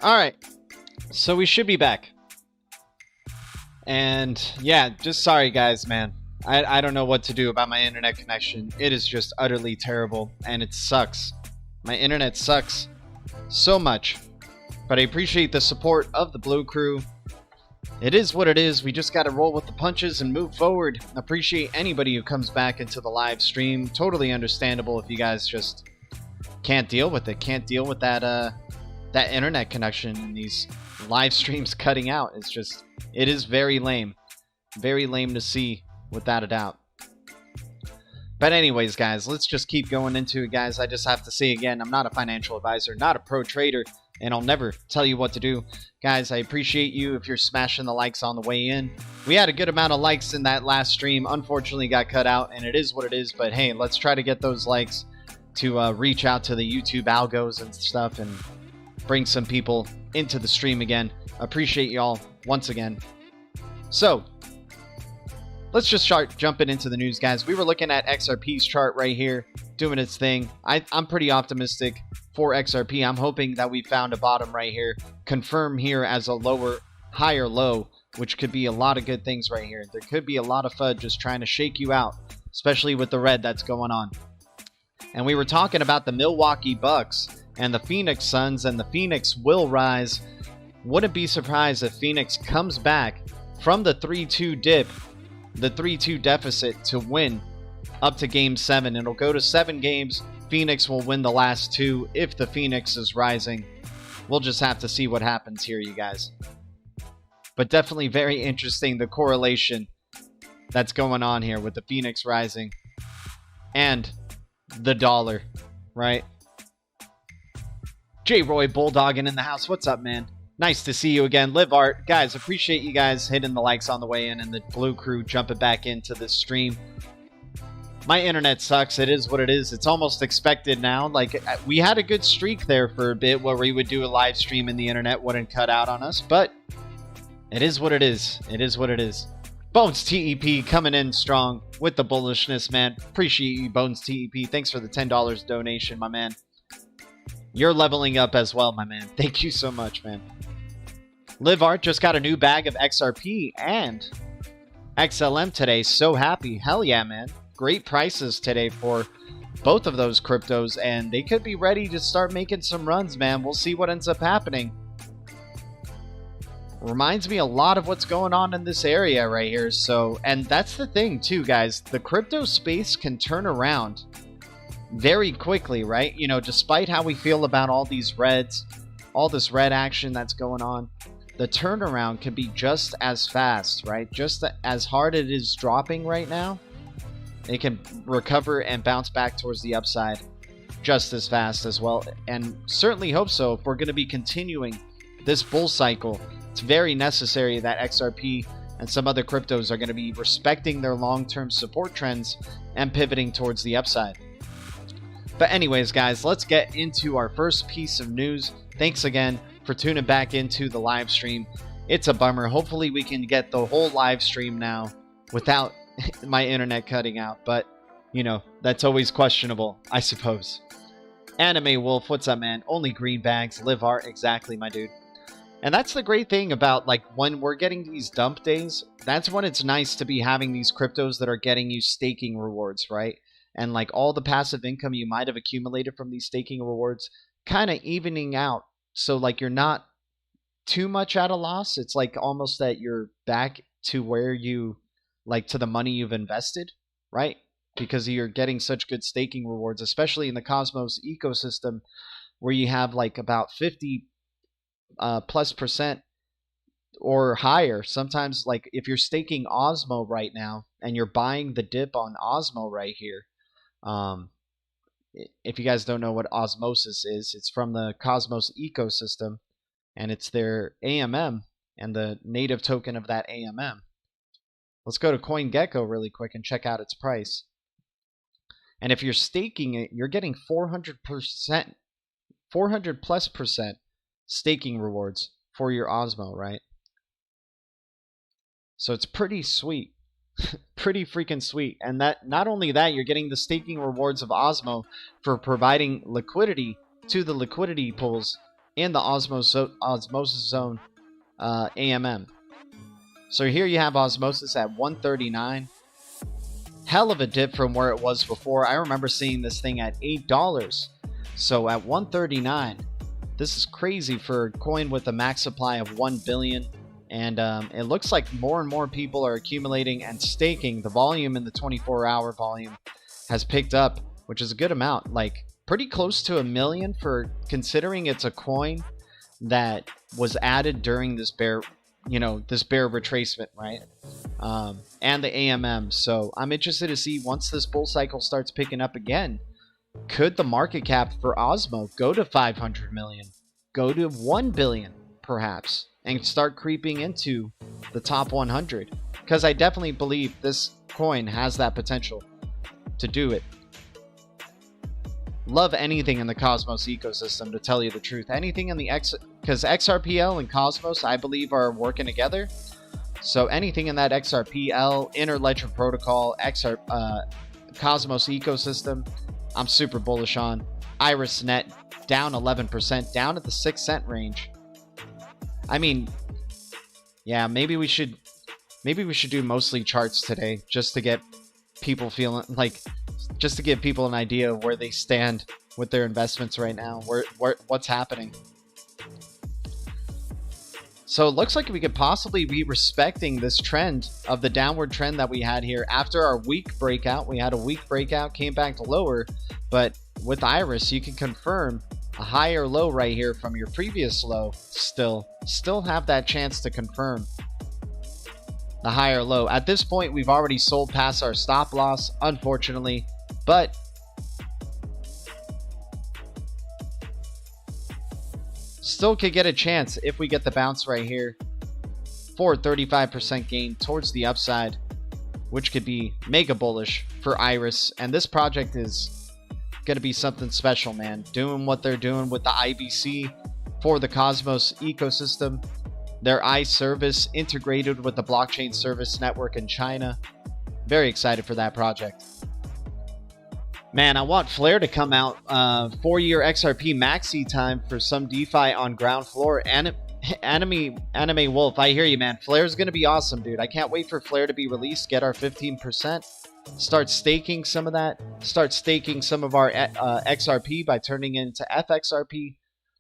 Alright, so we should be back. And yeah, just sorry guys, man. I don't know what to do about my internet connection. It is just utterly terrible, and it sucks. My internet sucks so much. But I appreciate the support of the Blue Crew. It is what it is. We just got to roll with the punches and move forward. Appreciate anybody who comes back into the live stream. Totally understandable if you guys just can't deal with it. Can't deal with that that internet connection and these live streams cutting out. It's just, it is very lame. Very lame to see, without a doubt. But anyways, guys, let's just keep going into it, guys. I just have to say again, I'm not a financial advisor, not a pro trader, and I'll never tell you what to do. Guys, I appreciate you if you're smashing the likes on the way in. We had a good amount of likes in that last stream. Unfortunately, got cut out, and it is what it is. But hey, let's try to get those likes to reach out to the YouTube algos and stuff and bring some people into the stream again. Appreciate y'all once again. So, let's just start jumping into the news, guys. We were looking at XRP's chart right here, doing its thing. I'm pretty optimistic for XRP. I'm hoping that we found a bottom right here. Confirm here as a higher low, which could be a lot of good things right here. There could be a lot of FUD just trying to shake you out, especially with the red that's going on. And we were talking about the Milwaukee Bucks and the Phoenix Suns, and the Phoenix will rise. Wouldn't be surprised if Phoenix comes back from the 3-2 dip, the 3-2 deficit, to win up to Game 7. It'll go to 7 games. Phoenix will win the last 2 if the Phoenix is rising. We'll just have to see what happens here, you guys. But definitely very interesting, the correlation that's going on here with the Phoenix rising and the dollar, right? J-Roy Bulldogging in the house. What's up, man? Nice to see you again. Live Art. Guys, appreciate you guys hitting the likes on the way in and the Blue Crew jumping back into this stream. My internet sucks. It is what it is. It's almost expected now. Like, we had a good streak there for a bit where we would do a live stream and the internet wouldn't cut out on us, but it is what it is. It is what it is. Bones TEP coming in strong with the bullishness, man. Appreciate you, Bones TEP. Thanks for the $10 donation, my man. You're leveling up as well, my man. Thank you so much, man. Live Art just got a new bag of XRP and XLM today. So happy. Hell yeah, man. Great prices today for both of those cryptos, and they could be ready to start making some runs, man. We'll see what ends up happening. Reminds me a lot of what's going on in this area right here. So, and that's the thing too, guys. The crypto space can turn around very quickly, right? You know, despite how we feel about all these reds, all this red action that's going on, the turnaround can be just as fast, right? Just as hard it is dropping right now, it can recover and bounce back towards the upside just as fast as well. And certainly hope so. If we're going to be continuing this bull cycle, it's very necessary that XRP and some other cryptos are going to be respecting their long-term support trends and pivoting towards the upside. But anyways, guys, let's get into our first piece of news. Thanks again for tuning back into the live stream. It's a bummer. Hopefully we can get the whole live stream now without my internet cutting out. But, you know, that's always questionable, I suppose. Anime Wolf, what's up, man? Only green bags. Live Art. Exactly, my dude. And that's the great thing about, like, when we're getting these dump days, that's when it's nice to be having these cryptos that are getting you staking rewards, right? And like all the passive income you might have accumulated from these staking rewards kind of evening out. So like you're not too much at a loss. It's like almost that you're back to where you, like, to the money you've invested, right? Because you're getting such good staking rewards, especially in the Cosmos ecosystem where you have like about 50 plus % or higher. Sometimes, like, if you're staking Osmo right now and you're buying the dip on Osmo right here, if you guys don't know what osmosis is, it's from the Cosmos ecosystem, and it's their AMM and the native token of that AMM. Let's go to CoinGecko really quick and check out its price. And if you're staking it, you're getting 400%, 400+% staking rewards for your Osmo, right? So it's pretty sweet. Pretty freaking sweet. And that, not only that, you're getting the staking rewards of Osmo for providing liquidity to the liquidity pools in the osmosis zone AMM. So here you have osmosis at 139. Hell of a dip from where it was before. I remember seeing this thing at $8. So at 139, this is crazy for a coin with a max supply of 1 billion. And it looks like more and more people are accumulating and staking. The volume in the 24-hour volume has picked up, which is a good amount. Like pretty close to 1 million for considering it's a coin that was added during this bear, this bear retracement, right? And the AMM. So I'm interested to see once this bull cycle starts picking up again, could the market cap for Osmo go to 500 million, go to 1 billion perhaps, and start creeping into the top 100? Because I definitely believe this coin has that potential to do it. Love anything in the Cosmos ecosystem, to tell you the truth. Anything in the because XRPL and Cosmos, I believe, are working together. So anything in that XRPL, Interledger Protocol, Cosmos ecosystem, I'm super bullish on. IrisNet down 11%, down at the 6 cent range. I mean, yeah, maybe we should do mostly charts today, just to get people feeling like, just to give people an idea of where they stand with their investments right now, what's happening. So it looks like we could possibly be respecting this trend of the downward trend that we had here after our weak breakout. We had a weak breakout, came back to lower, but with Iris, you can confirm a higher low right here from your previous low. Still have that chance to confirm the higher low. At this point, we've already sold past our stop loss, unfortunately, but still could get a chance if we get the bounce right here for a 35% gain towards the upside, which could be mega bullish for Iris. And this project is going to be something special, man. Doing what they're doing with the IBC for the Cosmos ecosystem, their iService integrated with the blockchain service network in China. Very excited for that project. Man, I want Flare to come out 4-year XRP maxi time for some DeFi on ground floor. Anime Wolf, I hear you, man. Flare's going to be awesome, dude. I can't wait for Flare to be released, get our 15%, start staking some of that, start staking some of our XRP by turning it into FXRP.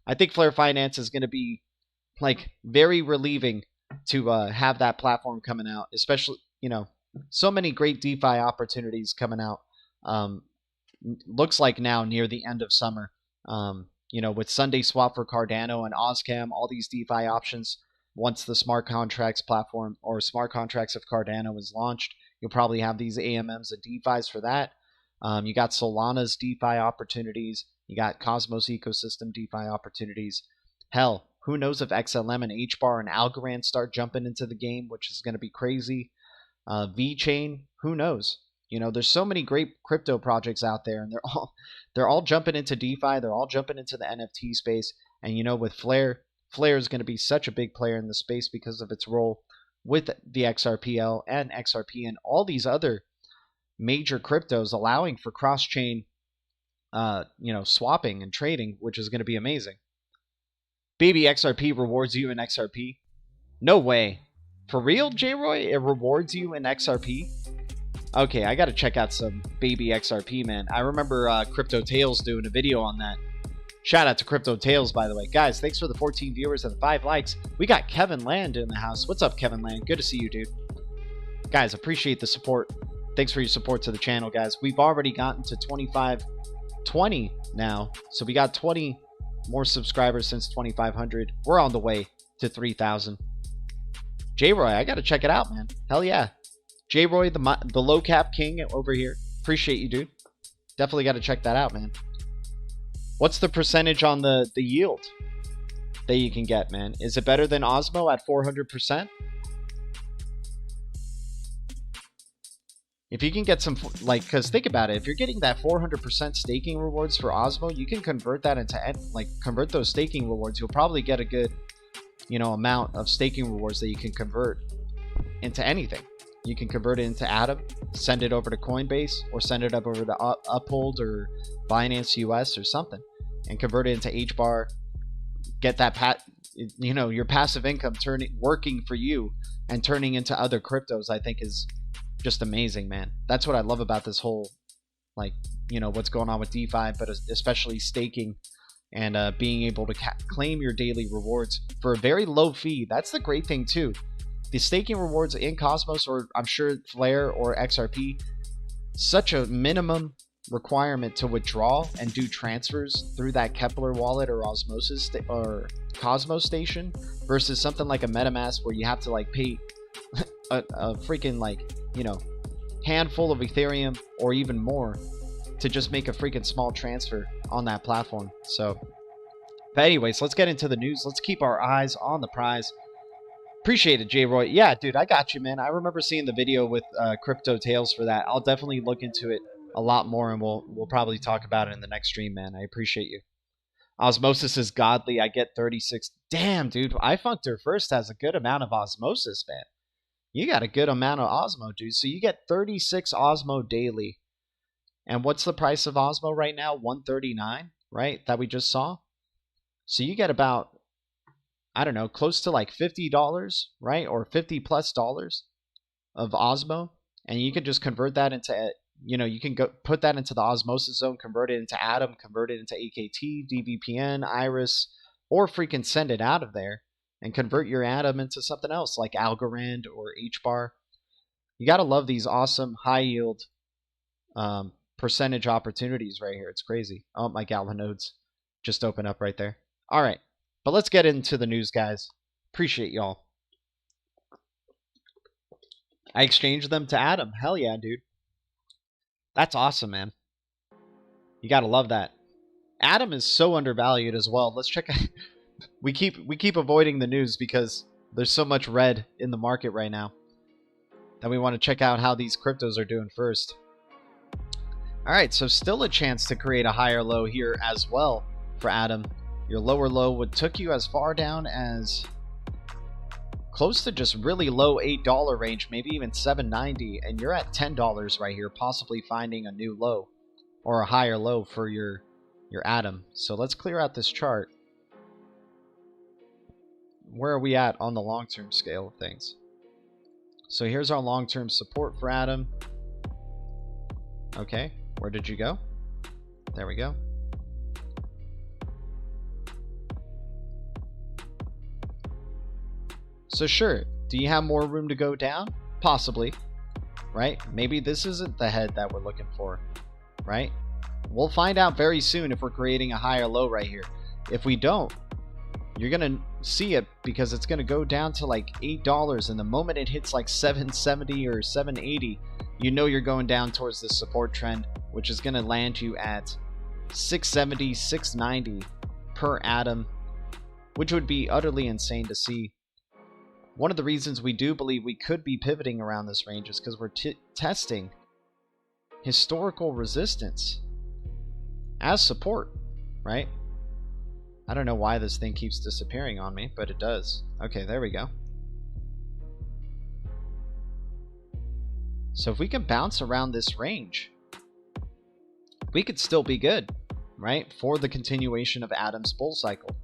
I think Flare Finance is going to be like very relieving to have that platform coming out, especially, so many great DeFi opportunities coming out. Looks like now near the end of summer, with Sunday Swap for Cardano and OzCam, all these DeFi options. Once the smart contracts platform or smart contracts of Cardano is launched, you'll probably have these AMMs and DeFis for that. You got Solana's DeFi opportunities. You got Cosmos ecosystem DeFi opportunities. Hell, who knows if XLM and HBAR and Algorand start jumping into the game, which is going to be crazy. VeChain, who knows? There's so many great crypto projects out there, and they're all jumping into DeFi. They're all jumping into the NFT space. And with Flare is going to be such a big player in the space because of its role with the XRPL and XRP and all these other major cryptos, allowing for cross-chain, swapping and trading, which is going to be amazing. Baby XRP rewards you in XRP? No way. For real, J-Roy? It rewards you in XRP? Okay, I gotta check out some baby XRP, man. I remember Crypto Tales doing a video on that. Shout out to Crypto Tales, by the way. Guys, thanks for the 14 viewers and the 5 likes. We got Kevin Land in the house. What's up, Kevin Land? Good to see you, dude. Guys, appreciate the support. Thanks for your support to the channel, guys. We've already gotten to 20 now. So we got 20 more subscribers since 2,500. We're on the way to 3,000. J-Roy, I gotta check it out, man. Hell yeah. J-Roy, the low cap king over here. Appreciate you, dude. Definitely got to check that out, man. What's the percentage on the yield that you can get, man? Is it better than Osmo at 400%? If you can get some, because think about it. If you're getting that 400% staking rewards for Osmo, you can convert that into, convert those staking rewards. You'll probably get a good, amount of staking rewards that you can convert into anything. You can convert it into Atom, send it over to Coinbase, or send it up over to Uphold or Binance US or something, and convert it into HBAR, get that your passive income working for you and turning into other cryptos, I think is just amazing, man. That's what I love about this whole, like, what's going on with DeFi, but especially staking and being able to claim your daily rewards for a very low fee. That's the great thing too. The staking rewards in Cosmos, or I'm sure Flare or XRP, such a minimum requirement to withdraw and do transfers through that Kepler wallet or Osmosis or Cosmos station versus something like a MetaMask where you have to like pay a freaking handful of Ethereum or even more to just make a freaking small transfer on that platform. So, but anyways, let's get into the news. Let's keep our eyes on the prize. Appreciate it, J-Roy. Yeah, dude, I got you, man. I remember seeing the video with Crypto Tales for that. I'll definitely look into it a lot more, and we'll probably talk about it in the next stream, man. I appreciate you. Osmosis is godly. I get 36. Damn, dude. iFunkter First has a good amount of Osmosis, man. You got a good amount of Osmo, dude. So you get 36 Osmo daily. And what's the price of Osmo right now? 139, right? That we just saw. So you get about, I don't know, close to like $50, right? Or $50+ of Osmo. And you can just convert that into, you can go put that into the Osmosis Zone, convert it into Atom, convert it into AKT, DVPN, Iris, or freaking send it out of there and convert your Atom into something else like Algorand or HBAR. You got to love these awesome high yield percentage opportunities right here. It's crazy. Oh, my Galva nodes just opened up right there. All right, but let's get into the news, guys. Appreciate y'all. I exchanged them to Atom. Hell yeah, dude. That's awesome, man. You gotta love that. Atom is so undervalued as well. Let's check. we keep avoiding the news because there's so much red in the market right now that we want to check out how these cryptos are doing first. All right, so still a chance to create a higher low here as well for Atom. Your lower low would took you as far down as close to just really low $8 range, maybe even $7.90, and you're at $10 right here, possibly finding a new low or a higher low for your Atom. So let's clear out this chart. Where are we at on the long-term scale of things? So here's our long-term support for Atom. Okay, where did you go? There we go. So sure, do you have more room to go down? Possibly, right? Maybe this isn't the head that we're looking for, right? We'll find out very soon if we're creating a higher low right here. If we don't, you're going to see it because it's going to go down to like $8, and the moment it hits like $7.70 or $7.80, you know you're going down towards this support trend, which is going to land you at $6.70, $6.90 per Atom, which would be utterly insane to see. One of the reasons we do believe we could be pivoting around this range is because we're testing historical resistance as support, right? I don't know why this thing keeps disappearing on me, but it does. Okay, there we go. So if we can bounce around this range, we could still be good, right? For the continuation of Atom's bull cycle.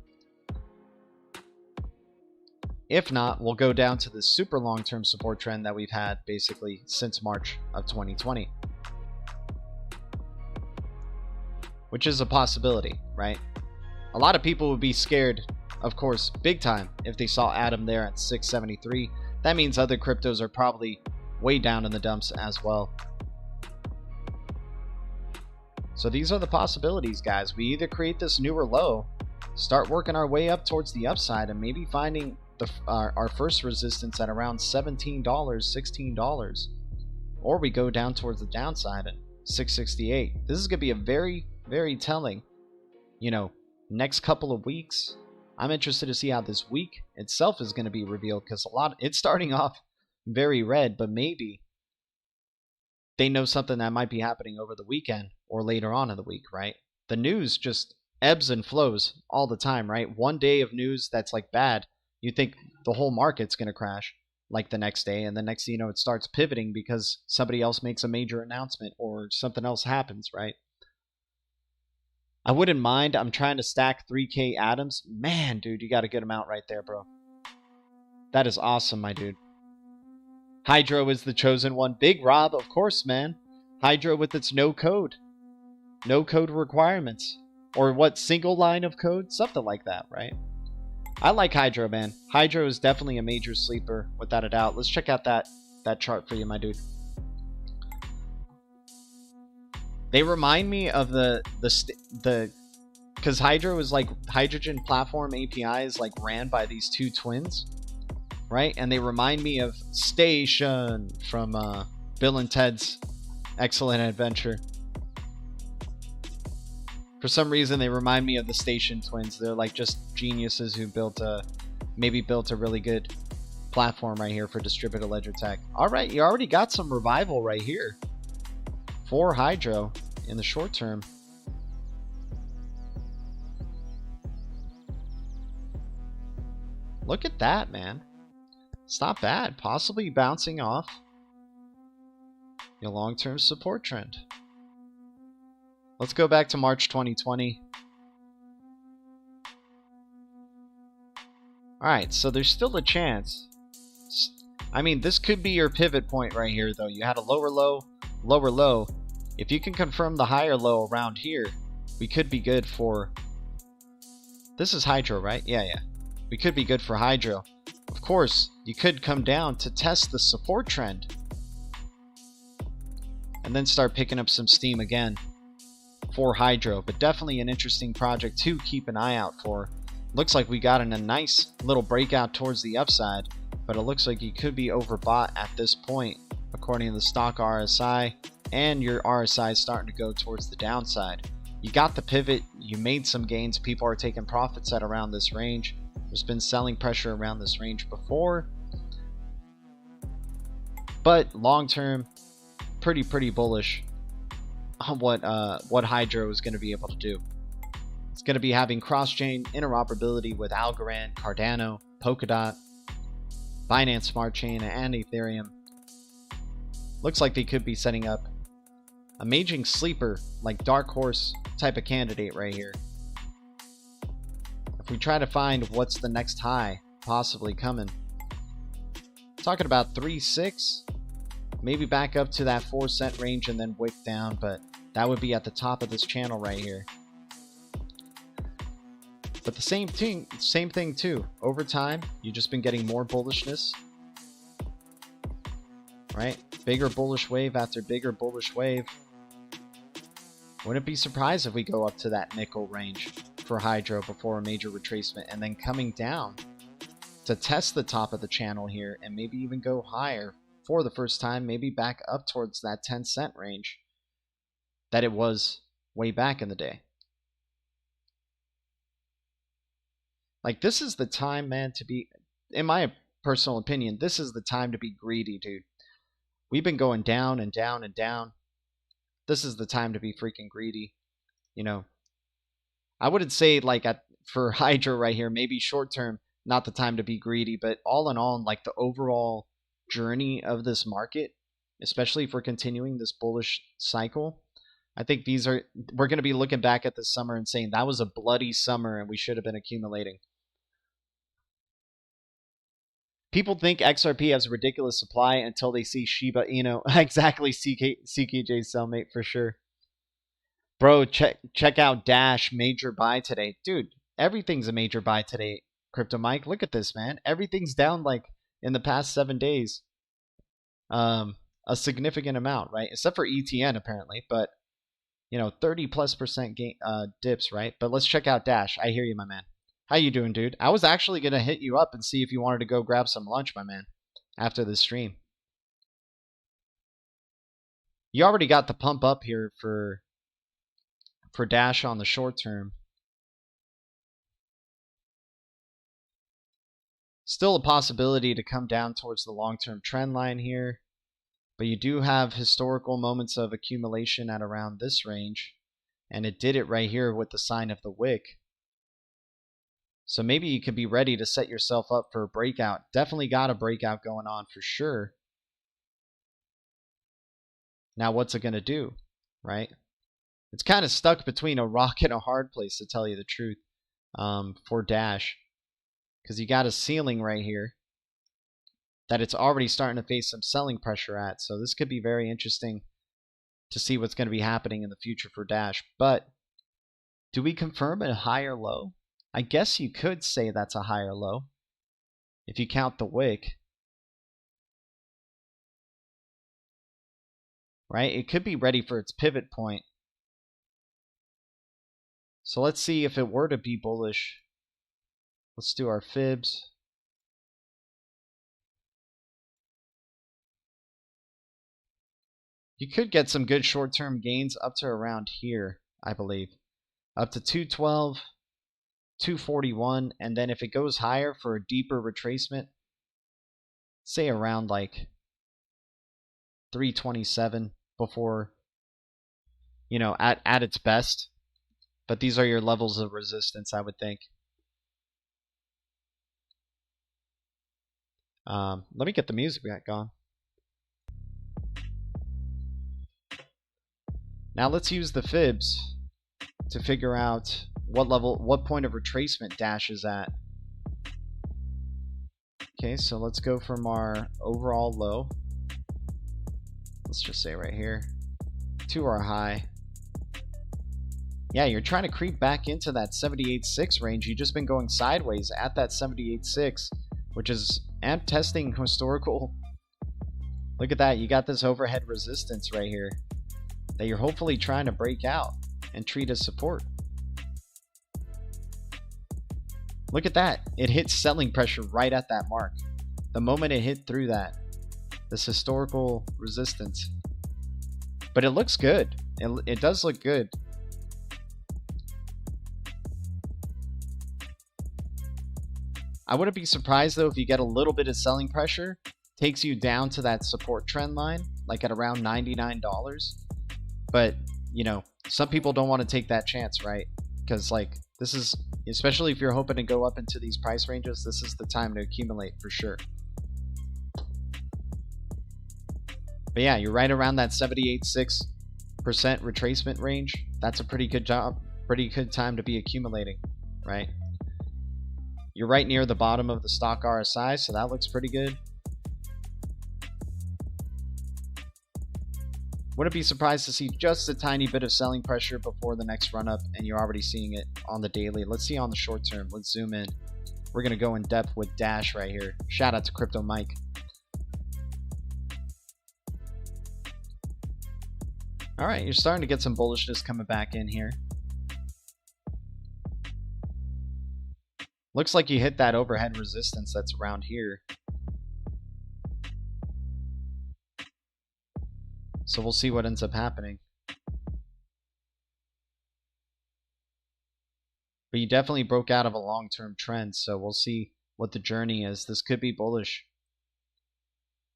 If not, we'll go down to this super long-term support trend that we've had basically since March of 2020. Which is a possibility, right? A lot of people would be scared, of course, big time, if they saw Atom there at 673. That means other cryptos are probably way down in the dumps as well. So these are the possibilities, guys. We either create this newer low, start working our way up towards the upside, and maybe finding our first resistance at around $17, $16, or we go down towards the downside at 668. This is going to be a very, very telling, next couple of weeks. I'm interested to see how this week itself is going to be revealed, because it's starting off very red, but maybe they know something that might be happening over the weekend or later on in the week, right? The news just ebbs and flows all the time, right? One day of news that's like bad, you think the whole market's going to crash like the next day, and the next thing you know, it starts pivoting because somebody else makes a major announcement or something else happens, right? I wouldn't mind. I'm trying to stack 3K atoms. Man, dude, you got a good amount right there, bro. That is awesome, my dude. Hydro is the chosen one. Big Rob, of course, man. Hydro with its no code. No code requirements. Or what, single line of code? Something like that, right? I like Hydro, man. Hydro is definitely a major sleeper, without a doubt. Let's check out that chart for you, my dude. They remind me of because Hydro is like hydrogen platform API is like ran by these two twins, right? And they remind me of Station from Bill and Ted's Excellent Adventure. For some reason, they remind me of the Station twins. They're like just geniuses who maybe built a really good platform right here for distributed ledger tech. All right, you already got some revival right here for Hydro in the short term. Look at that, man. It's not bad. Possibly bouncing off your long-term support trend. Let's go back to March 2020. Alright, so there's still a chance. I mean, this could be your pivot point right here, though. You had a lower low, lower low. If you can confirm the higher low around here, we could be good for... This is Hydro, right? Yeah. We could be good for Hydro. Of course, you could come down to test the support trend. And then start picking up some steam again for Hydro. But definitely an interesting project to keep an eye out for. Looks like we got in a nice little breakout towards the upside. But it looks like you could be overbought at this point, according to the stock RSI. And your RSI is starting to go towards the downside. You got the pivot, you made some gains, people are taking profits at around this range. There's been selling pressure around this range before. But long term, pretty bullish on what Hydro is going to be able to do. It's going to be having cross-chain interoperability with Algorand, Cardano, Polkadot, Binance Smart Chain, and Ethereum. Looks like they could be setting up a amazing sleeper, like dark horse type of candidate right here. If we try to find what's the next high possibly coming, talking about 3.6, maybe back up to that 4-cent range and then wick down, but that would be at the top of this channel right here. But the same thing too. Over time, you've just been getting more bullishness, right? Bigger bullish wave after bigger bullish wave. Wouldn't be surprised if we go up to that nickel range for Hydro before a major retracement, and then coming down to test the top of the channel here and maybe even go higher for the first time, maybe back up towards that 10-cent range that it was way back in the day. Like, this is the time, man, to be, in my personal opinion, this is the time to be greedy, dude. We've been going down and down and down. This is the time to be freaking greedy. You know, I wouldn't say like for Hydro right here, maybe short term, not the time to be greedy, but all in all, like the overall journey of this market, especially if we're continuing this bullish cycle, I think we're going to be looking back at this summer and saying that was a bloody summer and we should have been accumulating. People think XRP has a ridiculous supply until they see Shiba Inu. Exactly, CKJ cellmate for sure. Bro, check out Dash, major buy today. Dude, everything's a major buy today, Crypto Mike. Look at this, man. Everything's down like in the past 7 days. A significant amount, right? Except for ETN apparently, but you know, 30+% gain dips, right? But let's check out Dash. I hear you, my man. How you doing, dude? I was actually going to hit you up and see if you wanted to go grab some lunch, my man, after the stream. You already got the pump up here for Dash on the short term. Still a possibility to come down towards the long-term trend line here, but you do have historical moments of accumulation at around this range, and it did it right here with the sign of the wick. So maybe you could be ready to set yourself up for a breakout. Definitely got a breakout going on for sure. Now what's it going to do, right? It's kind of stuck between a rock and a hard place, to tell you the truth, for Dash. Because you got a ceiling right here that it's already starting to face some selling pressure at. So this could be very interesting to see what's going to be happening in the future for Dash. But do we confirm a higher low? I guess you could say that's a higher low if you count the wick. Right? It could be ready for its pivot point. So let's see if it were to be bullish. Let's do our fibs. You could get some good short-term gains up to around here, I believe. Up to 212, 241, and then if it goes higher for a deeper retracement, say around like 327 before, you know, at its best. But these are your levels of resistance, I would think. Let me get the music back on. Now let's use the fibs to figure out what point of retracement Dash is at. Okay, so let's go from our overall low. Let's just say right here to our high. Yeah, you're trying to creep back into that 78.6 range. You've just been going sideways at that 78.6, which is amp testing historical. Look at that. You got this overhead resistance right here that you're hopefully trying to break out and treat as support. Look at that. It hit selling pressure right at that mark. The moment it hit through that, this historical resistance. But it looks good. It does look good. I wouldn't be surprised though if you get a little bit of selling pressure, takes you down to that support trend line, like at around $99. But, you know, some people don't want to take that chance, right? Because like this is, especially if you're hoping to go up into these price ranges, this is the time to accumulate for sure. But yeah, you're right around that 78.6% retracement range. That's a pretty good job, pretty good time to be accumulating, right? You're right near the bottom of the stock RSI, so that looks pretty good. Wouldn't be surprised to see just a tiny bit of selling pressure before the next run up, and you're already seeing it on the daily. Let's see on the short term. Let's zoom in. We're going to go in depth with Dash right here. Shout out to Crypto Mike. All right, you're starting to get some bullishness coming back in here. Looks like you hit that overhead resistance that's around here. So we'll see what ends up happening. But you definitely broke out of a long-term trend, so we'll see what the journey is. This could be bullish.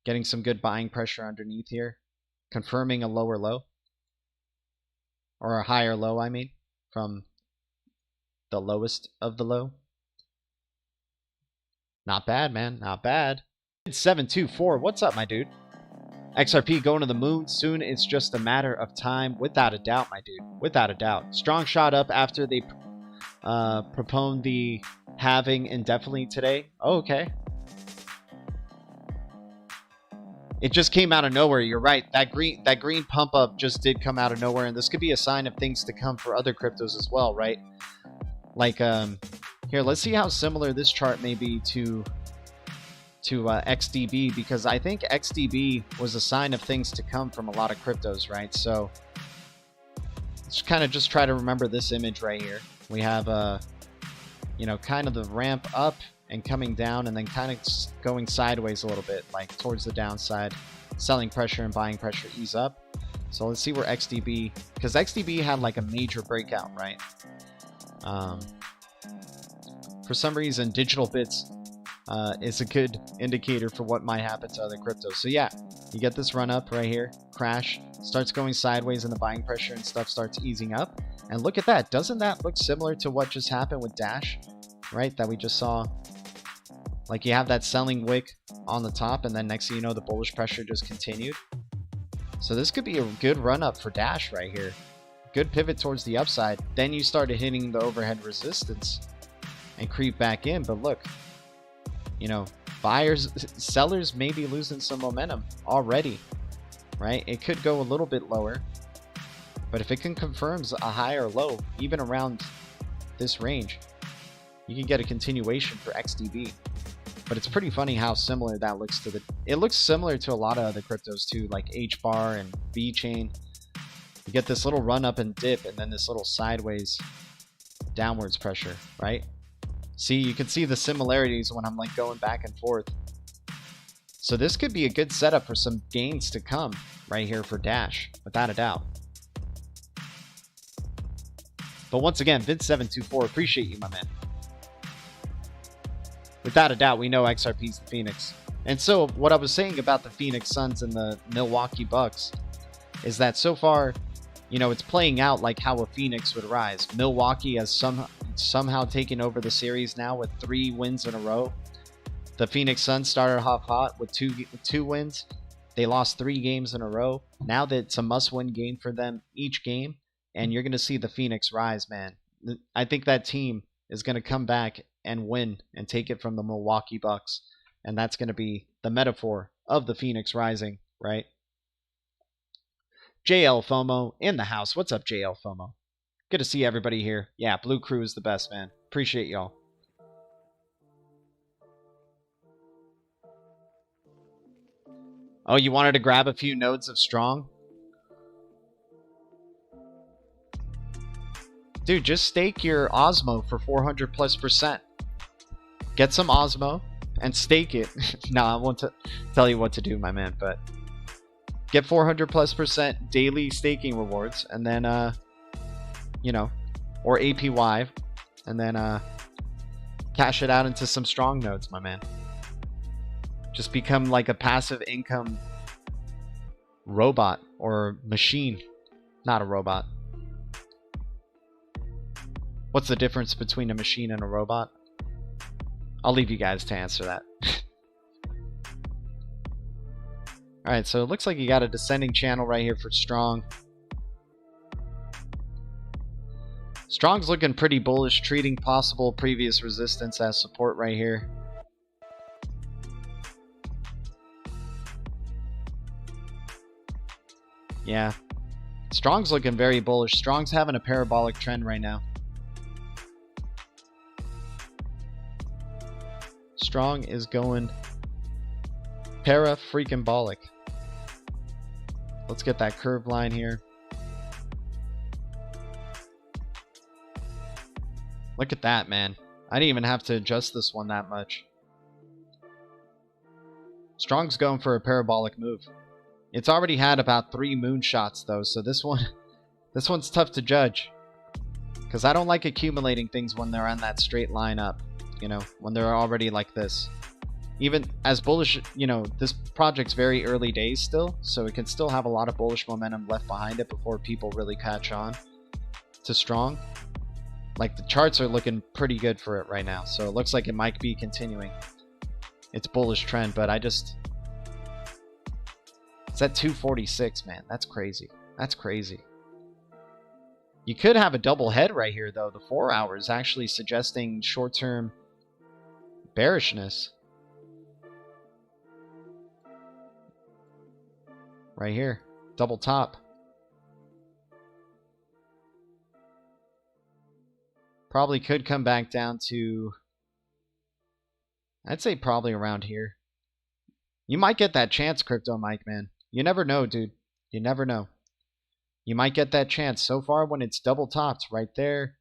Getting some good buying pressure underneath here. Confirming a lower low. Or a higher low, I mean, from the lowest of the low. Not bad, man. Not bad. 724. What's up, my dude? XRP going to the moon soon. It's just a matter of time. Without a doubt, my dude. Without a doubt. Strong shot up after they proponed the halving indefinitely today. Oh, okay. It just came out of nowhere. You're right. That green pump up just did come out of nowhere, and this could be a sign of things to come for other cryptos as well, right? Like here, let's see how similar this chart may be to XDB, because I think XDB was a sign of things to come from a lot of cryptos, right? So let's kind of just try to remember this image right here. We have you know, kind of the ramp up and coming down, and then kind of going sideways a little bit, like towards the downside. Selling pressure and buying pressure ease up. So let's see where XDB, because XDB had like a major breakout, right? For some reason, digital bits is a good indicator for what might happen to other cryptos. So yeah, you get this run up right here, crash, starts going sideways, and the buying pressure and stuff starts easing up. And look at that. Doesn't that look similar to what just happened with Dash, right? That we just saw. Like you have that selling wick on the top, and then next thing you know, the bullish pressure just continued. So this could be a good run up for Dash right here. Good pivot towards the upside. Then you started hitting the overhead resistance and creep back in. But look, you know, sellers may be losing some momentum already, right? It could go a little bit lower, but if it can confirm a high or low, even around this range, you can get a continuation for XDB. But it's pretty funny how similar that looks to it looks similar to a lot of other cryptos too, like HBAR and VeChain. You get this little run up and dip, and then this little sideways downwards pressure, right? See, you can see the similarities when I'm like going back and forth. So this could be a good setup for some gains to come right here for Dash, without a doubt. But once again, Vince724, appreciate you, my man. Without a doubt, we know XRP's the Phoenix. And so what I was saying about the Phoenix Suns and the Milwaukee Bucks is that so far, you know, it's playing out like how a Phoenix would rise. Milwaukee has somehow taken over the series now with 3 wins in a row. The Phoenix Suns started off hot with two wins. They lost 3 games in a row. Now that it's a must-win game for them each game, and you're going to see the Phoenix rise, man. I think that team is going to come back and win and take it from the Milwaukee Bucks. And that's going to be the metaphor of the Phoenix rising, right? JL FOMO in the house. What's up, JL FOMO? Good to see everybody here. Yeah, Blue Crew is the best, man. Appreciate y'all. Oh, you wanted to grab a few nodes of Strong? Dude, just stake your Osmo for 400+%. Get some Osmo and stake it. No, I won't tell you what to do, my man, but get 400+% daily staking rewards, and then, you know, or APY, and then cash it out into some Strong nodes, my man. Just become like a passive income robot or machine. Not a robot. What's the difference between a machine and a robot? I'll leave you guys to answer that. Alright, so it looks like you got a descending channel right here for Strong. Strong's looking pretty bullish, treating possible previous resistance as support right here. Yeah. Strong's looking very bullish. Strong's having a parabolic trend right now. Strong is going para-freaking-bolic. Let's get that curved line here. Look at that, man. I didn't even have to adjust this one that much. Strong's going for a parabolic move. It's already had about 3 moonshots though, so this one's tough to judge. Because I don't like accumulating things when they're on that straight line up. You know, when they're already like this. Even as bullish, you know, this project's very early days still, so it can still have a lot of bullish momentum left behind it before people really catch on to Strong. Like, the charts are looking pretty good for it right now, so it looks like it might be continuing its bullish trend, but it's at 246, man. That's crazy. That's crazy. You could have a double head right here, though. The 4 hours actually suggesting short-term bearishness. Right here. Double top. Probably could come back down to, I'd say probably around here. You might get that chance, Crypto Mike, man. You never know, dude. You never know. You might get that chance. So far, when it's double topped right there,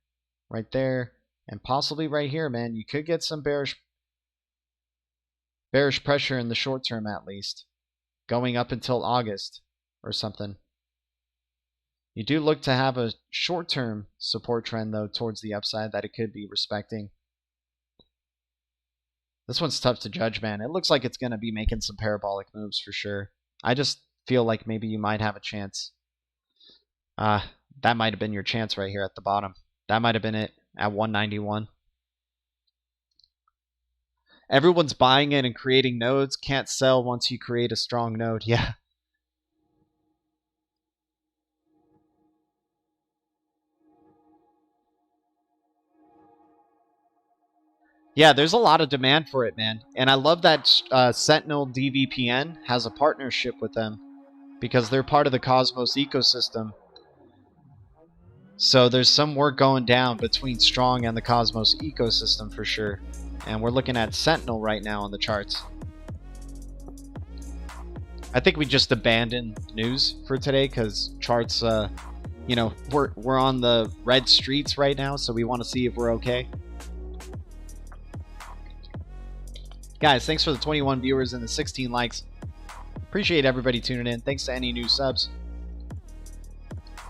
and possibly right here, man, you could get some bearish pressure in the short term, at least, going up until August or something. You do look to have a short-term support trend, though, towards the upside that it could be respecting. This one's tough to judge, man. It looks like it's going to be making some parabolic moves for sure. I just feel like maybe you might have a chance. That might have been your chance right here at the bottom. That might have been it at 191. Everyone's buying it and creating nodes. Can't sell once you create a strong node. Yeah. Yeah, there's a lot of demand for it, man. And I love that Sentinel DVPN has a partnership with them because they're part of the Cosmos ecosystem. So there's some work going down between Strong and the Cosmos ecosystem for sure. And we're looking at Sentinel right now on the charts. I think we just abandoned news for today because charts, you know, we're on the red streets right now, so we want to see if we're okay. Guys, thanks for the 21 viewers and the 16 likes. Appreciate everybody tuning in. Thanks to any new subs.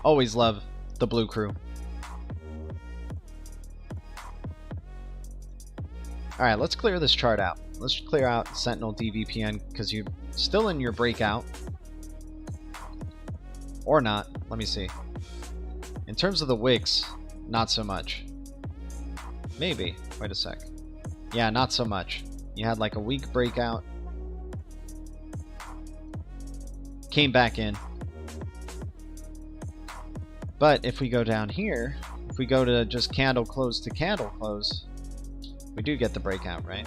Always love the Blue Crew. Alright, let's clear this chart out. Let's clear out Sentinel DVPN because you're still in your breakout. Or not. Let me see. In terms of the wicks, not so much. Maybe. Wait a sec. Yeah, not so much. You had like a weak breakout. Came back in. But if we go down here, if we go to just candle close to candle close, we do get the breakout, right?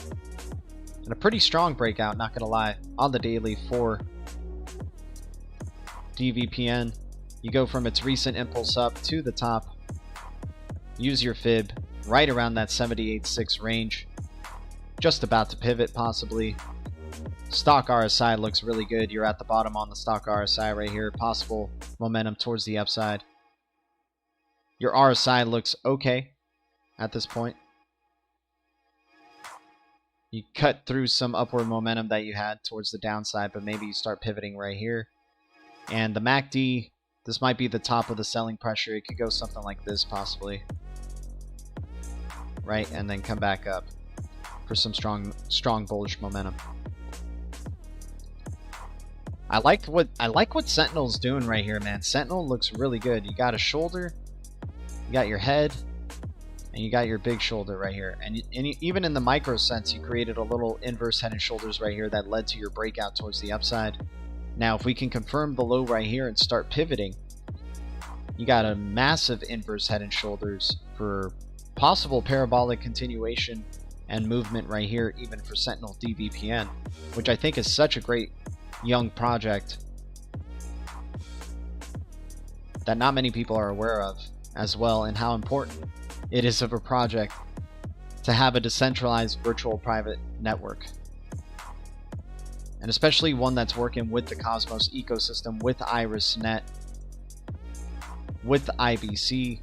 And a pretty strong breakout, not gonna lie, on the daily for DVPN. You go from its recent impulse up to the top. Use your fib right around that 78.6 range. Just about to pivot, possibly. Stock RSI looks really good. You're at the bottom on the stock RSI right here. Possible momentum towards the upside. Your RSI looks okay at this point. You cut through some upward momentum that you had towards the downside, but maybe you start pivoting right here. And the MACD, this might be the top of the selling pressure. It could go something like this, possibly. Right, and then come back up for some strong bullish momentum. I like what Sentinel's doing right here, man. Sentinel looks really good. You got a shoulder, you got your head, and you got your big shoulder right here. And even in the micro sense, you created a little inverse head and shoulders right here that led to your breakout towards the upside. Now, if we can confirm the low right here and start pivoting, you got a massive inverse head and shoulders for possible parabolic continuation and movement right here, even for Sentinel DVPN, which I think is such a great young project that not many people are aware of as well, and how important it is of a project to have a decentralized virtual private network, and especially one that's working with the Cosmos ecosystem, with IrisNet, with IBC,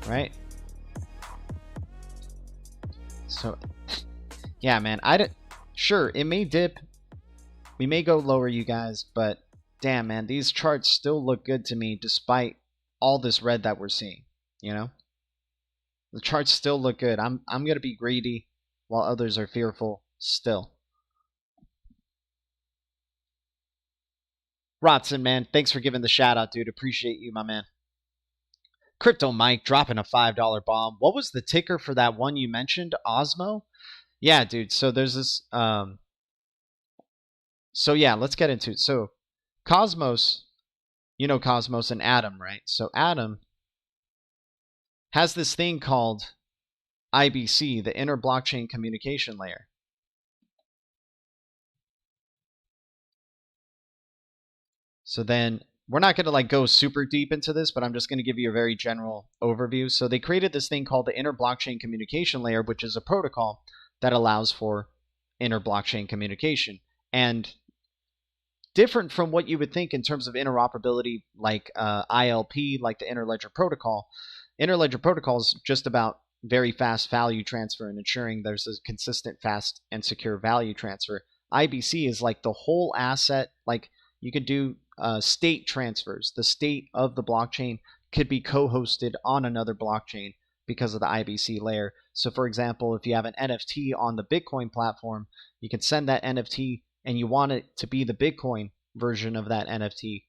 right? So yeah, man, sure, it may dip, we may go lower, you guys, but damn, man, these charts still look good to me despite all this red that we're seeing, you know? The charts still look good. I'm going to be greedy while others are fearful still. Rotson, man, thanks for giving the shout out, dude. Appreciate you, my man. Crypto Mike dropping a $5 bomb. What was the ticker for that one you mentioned? Osmo? Yeah, dude. So there's this so yeah, let's get into it. So Cosmos, you know Cosmos and Atom, right? So Atom has this thing called IBC, the Inter Blockchain Communication Layer. So then we're not going to like go super deep into this, but I'm just going to give you a very general overview. So they created this thing called the Inter Blockchain Communication Layer, which is a protocol that allows for inter blockchain communication. And different from what you would think in terms of interoperability, like ILP, like the Interledger Protocol. Interledger Protocol is just about very fast value transfer and ensuring there's a consistent, fast, and secure value transfer. IBC is like the whole asset. Like you could do state transfers. The state of the blockchain could be co-hosted on another blockchain because of the IBC layer. So for example, if you have an NFT on the Bitcoin platform, you can send that NFT and you want it to be the Bitcoin version of that NFT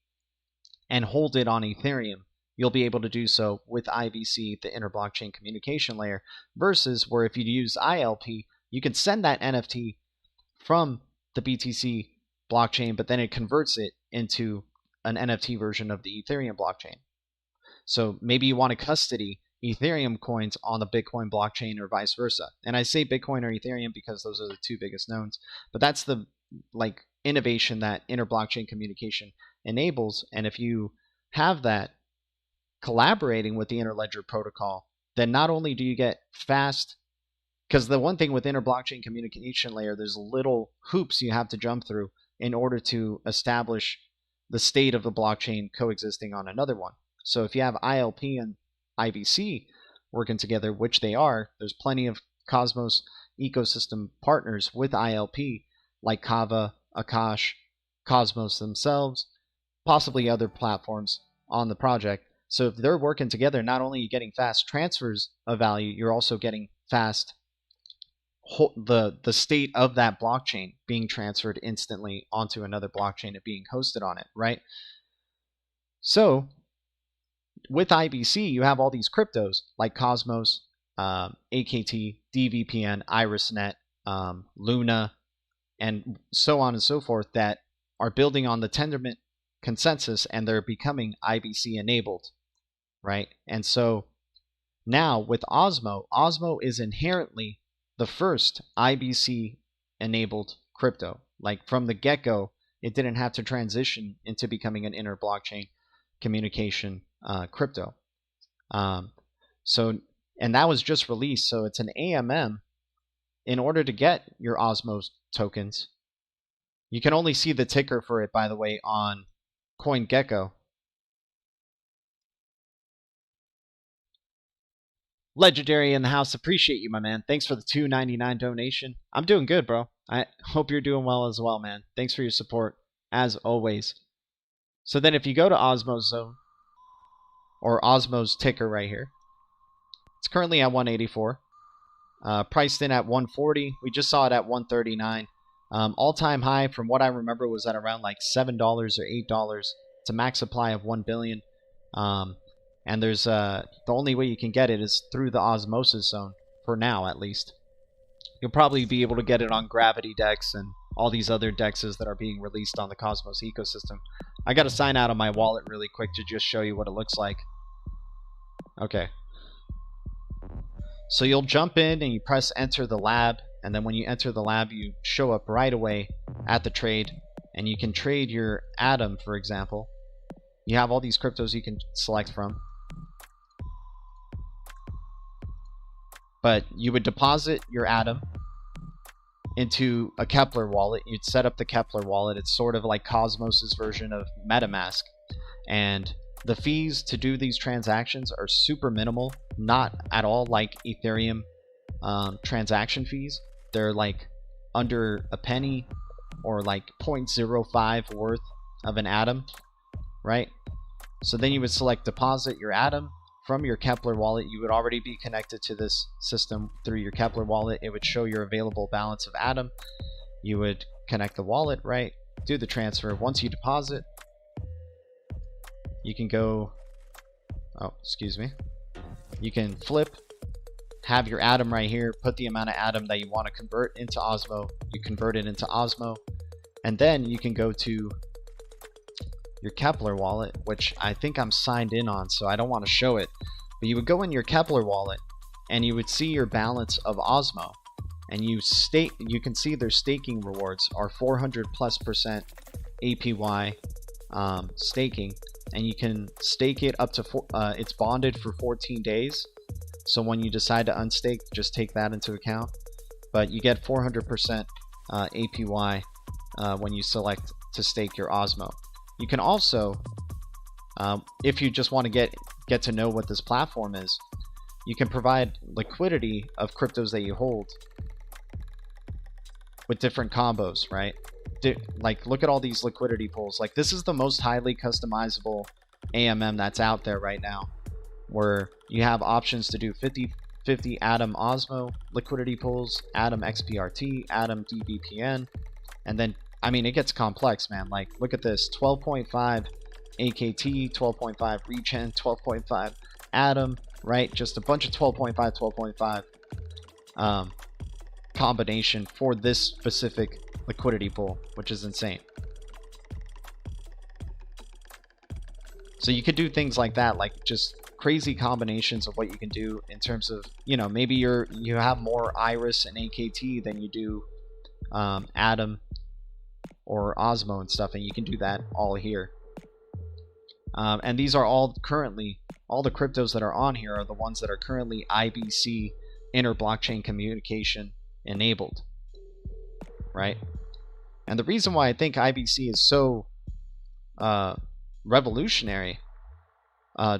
and hold it on Ethereum. You'll be able to do so with IBC, the Inter-Blockchain Communication Layer, versus where if you use ILP, you can send that NFT from the BTC blockchain, but then it converts it into an NFT version of the Ethereum blockchain. So maybe you want to custody Ethereum coins on the Bitcoin blockchain or vice versa. And I say Bitcoin or Ethereum because those are the two biggest knowns, but that's the like innovation that inter-blockchain communication enables. And if you have that collaborating with the interledger protocol, then not only do you get fast, because the one thing with inter-blockchain communication layer, there's little hoops you have to jump through in order to establish the state of the blockchain coexisting on another one. So if you have ILP and IBC working together, which they are, there's plenty of Cosmos ecosystem partners with ILP like Kava, Akash, Cosmos themselves, possibly other platforms on the project. So if they're working together, not only are you getting fast transfers of value, you're also getting fast the state of that blockchain being transferred instantly onto another blockchain and being hosted on it, right? So with IBC, you have all these cryptos like Cosmos, AKT, DVPN, IrisNet, Luna, and so on and so forth that are building on the Tendermint consensus, and they're becoming IBC enabled, right? And so now with Osmo, Osmo is inherently the first IBC enabled crypto. Like from the get-go, it didn't have to transition into becoming an inter-blockchain communication crypto. And that was just released, so it's an AMM. In order to get your Osmo tokens, you can only see the ticker for it, by the way, on CoinGecko. Legendary in the house, appreciate you, my man. Thanks for the $2.99 donation. I'm doing good, bro. I hope you're doing well as well, man. Thanks for your support, as always. So then if you go to Osmo's zone, or Osmo's ticker right here, it's currently at 184. Priced in at 140. We just saw it at 139. All-time high, from what I remember, was at around like $7 or $8. It's a max supply of 1 billion. And there's the only way you can get it is through the osmosis zone, for now at least. You'll probably be able to get it on Gravity Dex and all these other dexes that are being released on the Cosmos ecosystem. I got to sign out of my wallet really quick to just show you what it looks like. Okay. So you'll jump in and you press enter the lab, and then when you enter the lab, you show up right away at the trade, and you can trade your Atom, for example. You have all these cryptos you can select from. But you would deposit your Atom into a Kepler wallet. You'd set up the Kepler wallet. It's sort of like Cosmos's version of MetaMask. And the fees to do these transactions are super minimal, not at all like Ethereum transaction fees. They're like under a penny or like 0.05 worth of an Atom, right? So then you would select deposit your Atom from your Kepler wallet. You would already be connected to this system through your Kepler wallet. It would show your available balance of Atom. You would connect the wallet, right? Do the transfer. Once you deposit, you can go, oh, excuse me. You can flip, have your Atom right here, put the amount of Atom that you want to convert into Osmo. You convert it into Osmo, and then you can go to your Kepler wallet, which I think I'm signed in on, so I don't want to show it. But you would go in your Kepler wallet, and you would see your balance of Osmo, and you can see their staking rewards are 400+% APY staking, and you can stake it up to it's bonded for 14 days. So when you decide to unstake, just take that into account. But you get 400% APY when you select to stake your Osmo. You can also, if you just want to get to know what this platform is, you can provide liquidity of cryptos that you hold with different combos, right? Like, look at all these liquidity pools. Like, this is the most highly customizable AMM that's out there right now, where you have options to do 50/50 Atom Osmo liquidity pools, Atom XPRT, Atom DVPN, and then, I mean, it gets complex, man. Like, look at this: 12.5 AKT, 12.5 Regen, 12.5 Atom, right? Just a bunch of 12.5 combination for this specific liquidity pool, which is insane. So you could do things like that, like just crazy combinations of what you can do in terms of, you know, maybe you have more Iris and AKT than you do Atom or Osmo and stuff, and you can do that all here. And these are all currently, all the cryptos that are on here are the ones that are currently IBC, inter-blockchain communication enabled, right? And the reason why I think IBC is so revolutionary,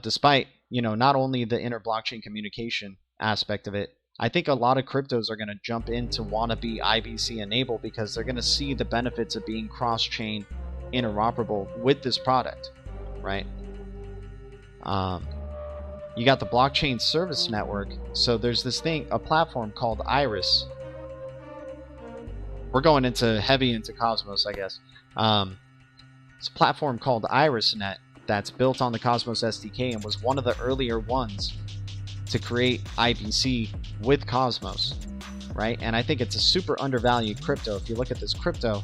despite, you know, not only the inter-blockchain communication aspect of it, I think a lot of cryptos are going to jump in to want to be IBC enabled because they're going to see the benefits of being cross-chain interoperable with this product, right? You got the blockchain service network. So there's this thing, a platform called Iris. We're going heavy into Cosmos, I guess. It's a platform called IrisNet that's built on the Cosmos SDK and was one of the earlier ones to create IBC with Cosmos, right? And I think it's a super undervalued crypto. If you look at this crypto,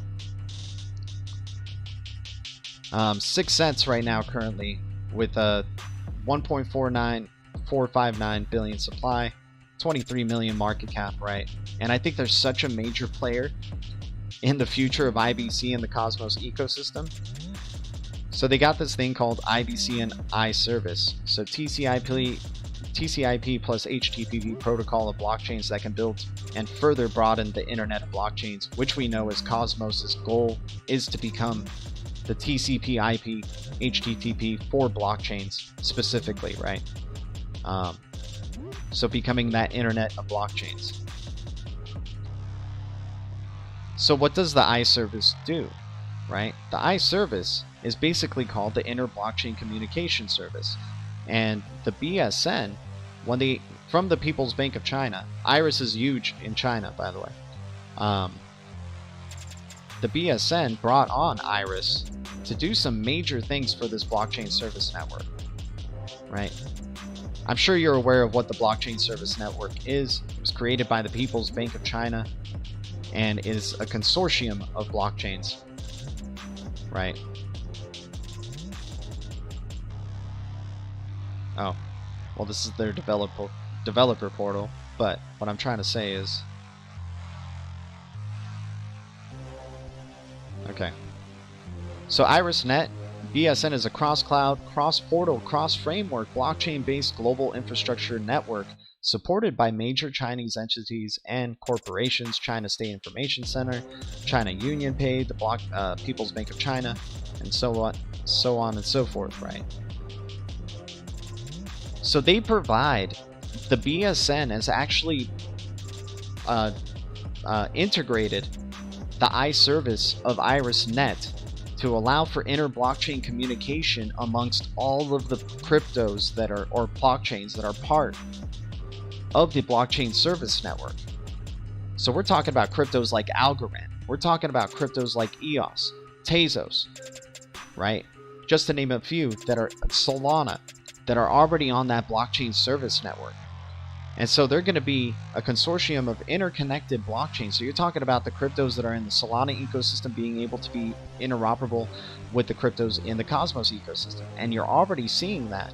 6 cents right now currently with a 1.49459 billion supply, 23 million market cap, right? And I think there's such a major player in the future of IBC and the Cosmos ecosystem. So they got this thing called IBC and iService. So TCP plus HTTP protocol of blockchains that can build and further broaden the internet of blockchains, which we know is Cosmos's goal is to become the TCP/IP HTTP for blockchains specifically, right? So becoming that internet of blockchains. So what does the iService do, right? The iService is basically called the Inter-Blockchain Communication Service. And the BSN, from the People's Bank of China, Iris is huge in China, by the way. The BSN brought on Iris to do some major things for this blockchain service network, right? I'm sure you're aware of what the blockchain service network is. It was created by the People's Bank of China and is a consortium of blockchains, right? Oh, well, this is their developer portal, but what I'm trying to say is, okay. So IrisNet, BSN is a cross-cloud, cross-portal, cross-framework, blockchain-based global infrastructure network supported by major Chinese entities and corporations, China State Information Center, China UnionPay, the People's Bank of China, and so on and so forth, right? So they provide, the BSN has actually integrated the iService of IrisNet to allow for inter-blockchain communication amongst all of the cryptos that are, or blockchains that are part of the blockchain service network. So we're talking about cryptos like Algorand. We're talking about cryptos like EOS, Tezos, right? Just to name a few that are Solana, that are already on that blockchain service network. And so they're going to be a consortium of interconnected blockchains. So you're talking about the cryptos that are in the Solana ecosystem being able to be interoperable with the cryptos in the Cosmos ecosystem. And you're already seeing that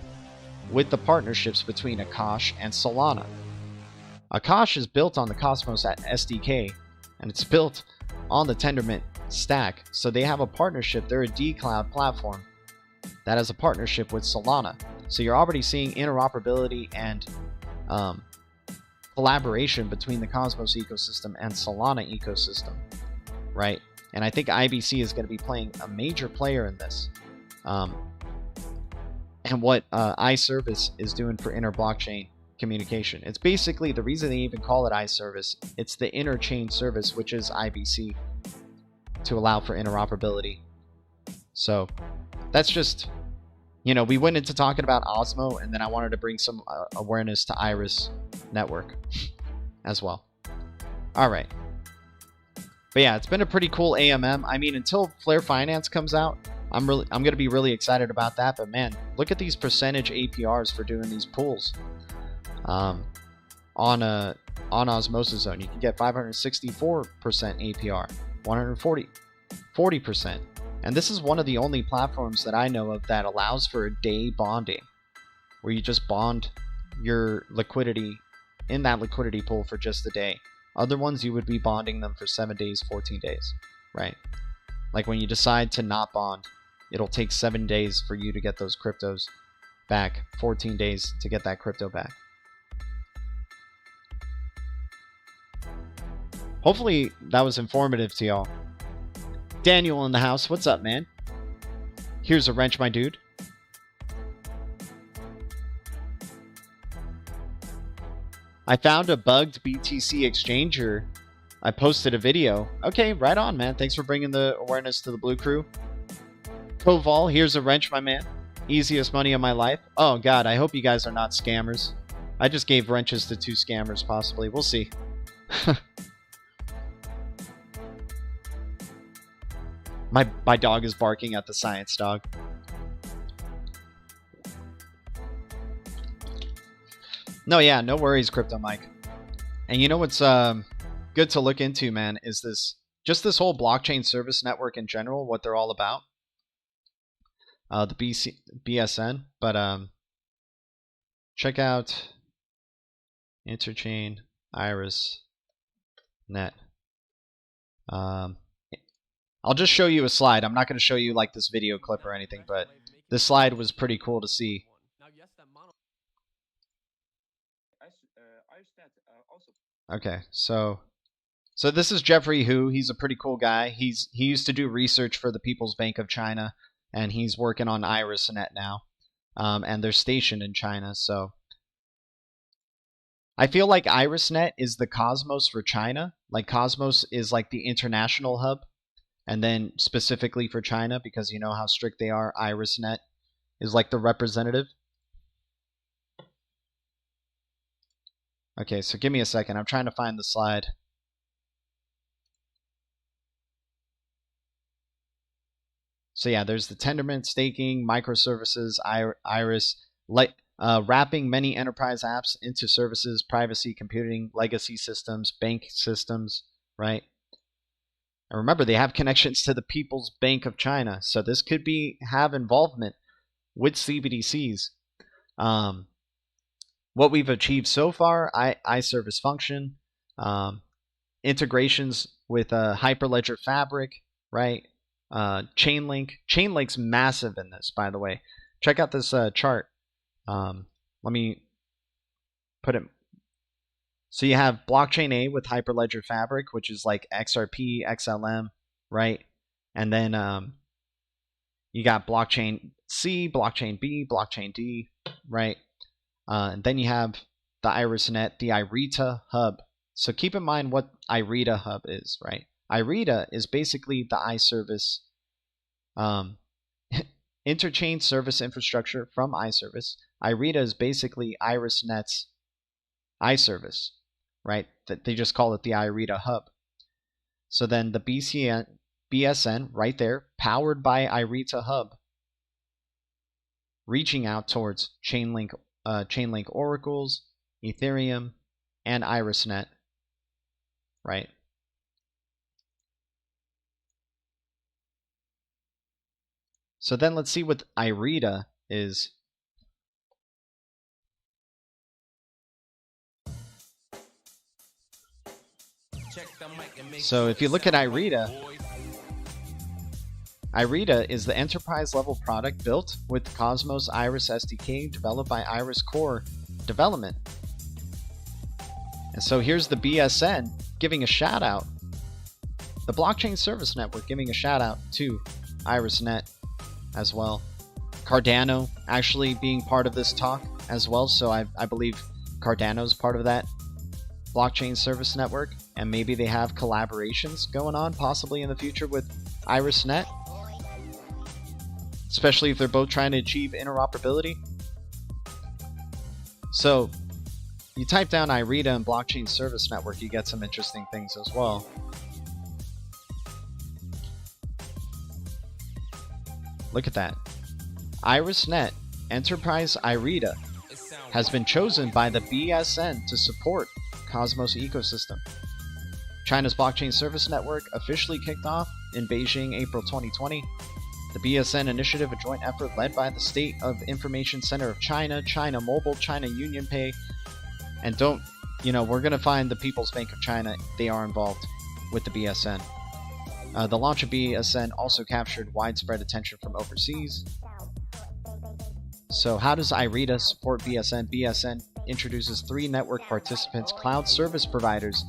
with the partnerships between Akash and Solana. Akash is built on the Cosmos SDK, and it's built on the Tendermint stack. So they have a partnership. They're a D-Cloud platform that has a partnership with Solana. So you're already seeing interoperability and collaboration between the Cosmos ecosystem and Solana ecosystem, right? And I think IBC is going to be playing a major player in this. And what iService is doing for inter-blockchain communication. It's basically, the reason they even call it iService, it's the interchain service, which is IBC, to allow for interoperability. So that's just, you know, we went into talking about Osmo, and then I wanted to bring some awareness to Iris Network as well. All right. But yeah, it's been a pretty cool AMM. I mean, until Flare Finance comes out, I'm going to be really excited about that. But man, look at these percentage APRs for doing these pools. On Osmosis Zone, you can get 564% APR, 40%. And this is one of the only platforms that I know of that allows for a day bonding, where you just bond your liquidity in that liquidity pool for just a day. Other ones, you would be bonding them for 7 days, 14 days, right? Like when you decide to not bond, it'll take 7 days for you to get those cryptos back, 14 days to get that crypto back. Hopefully that was informative to y'all. Daniel in the house, what's up, man? Here's a wrench, my dude. I found a bugged BTC exchanger. I posted a video. Okay, right on, man. Thanks for bringing the awareness to the Blue Crew. Koval, here's a wrench, my man. Easiest money of my life. Oh, God, I hope you guys are not scammers. I just gave wrenches to 2 scammers, possibly. We'll see. My dog is barking at the science dog. No, yeah, no worries, Crypto Mike. And you know what's good to look into, man, is this whole blockchain service network in general, what they're all about. The BSN, but check out Interchain Iris Net. I'll just show you a slide. I'm not going to show you like this video clip or anything, but this slide was pretty cool to see. Okay, so this is Jeffrey Hu. He's a pretty cool guy. He used to do research for the People's Bank of China, and he's working on IrisNet now. And they're stationed in China, so I feel like IrisNet is the Cosmos for China. Like Cosmos is like the international hub, and then specifically for China, because you know how strict they are, IrisNet is like the representative. Okay, so give me a second. I'm trying to find the slide. So yeah, there's the Tendermint, staking, microservices, Iris, wrapping many enterprise apps into services, privacy, computing, legacy systems, bank systems, right? And remember, they have connections to the People's Bank of China, so this could have involvement with CBDCs. What we've achieved so far, iService function, integrations with Hyperledger Fabric, right? Chainlink. Chainlink's massive in this, by the way. Check out this chart. Let me put it. So you have blockchain A with Hyperledger Fabric, which is like XRP, XLM, right? And then you got blockchain C, blockchain B, blockchain D, right? And then you have the IrisNet, the IRETA hub. So keep in mind what IRETA hub is, right? IRETA is basically the iService interchain service infrastructure from iService. IRETA is basically IrisNet's iService, right? They just call it the IRETA hub. So then the BSN right there, powered by IRETA hub, reaching out towards Chainlink oracles, Ethereum, and IrisNet, right? So then let's see what IRETA is. So if you look at IRETA, IRETA is the enterprise-level product built with Cosmos Iris SDK developed by Iris Core Development. And so here's the BSN giving a shout-out. The Blockchain Service Network giving a shout-out to IrisNet as well. Cardano actually being part of this talk as well, so I believe Cardano's part of that Blockchain Service Network, and maybe they have collaborations going on possibly in the future with IrisNet, especially if they're both trying to achieve interoperability. So you type down IRETA and Blockchain Service Network, you get some interesting things as well. Look at that. IrisNet Enterprise IRETA has been chosen by the BSN to support Cosmos ecosystem. China's Blockchain Service Network officially kicked off in Beijing April 2020. The BSN initiative, a joint effort led by the State of Information Center of China, China Mobile, China UnionPay, and we're going to find the People's Bank of China. They are involved with the BSN. The launch of BSN also captured widespread attention from overseas. So how does IRETA support BSN? BSN introduces 3 network participants, cloud service providers.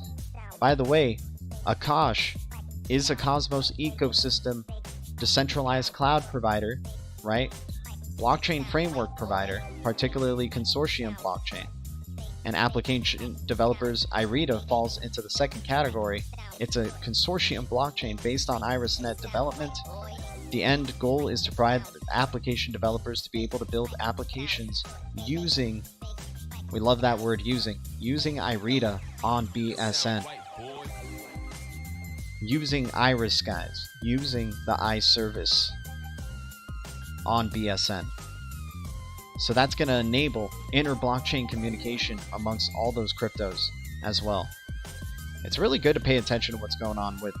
By the way, Akash is a Cosmos ecosystem decentralized cloud provider, right? Blockchain framework provider, particularly consortium blockchain. And application developers, IRETA falls into the second category. It's a consortium blockchain based on IrisNet development. The end goal is to provide application developers to be able to build applications using, we love that word, using IRETA on BSN. Using Iris, guys. Using the iService on BSN. So that's going to enable inter-blockchain communication amongst all those cryptos as well. It's really good to pay attention to what's going on with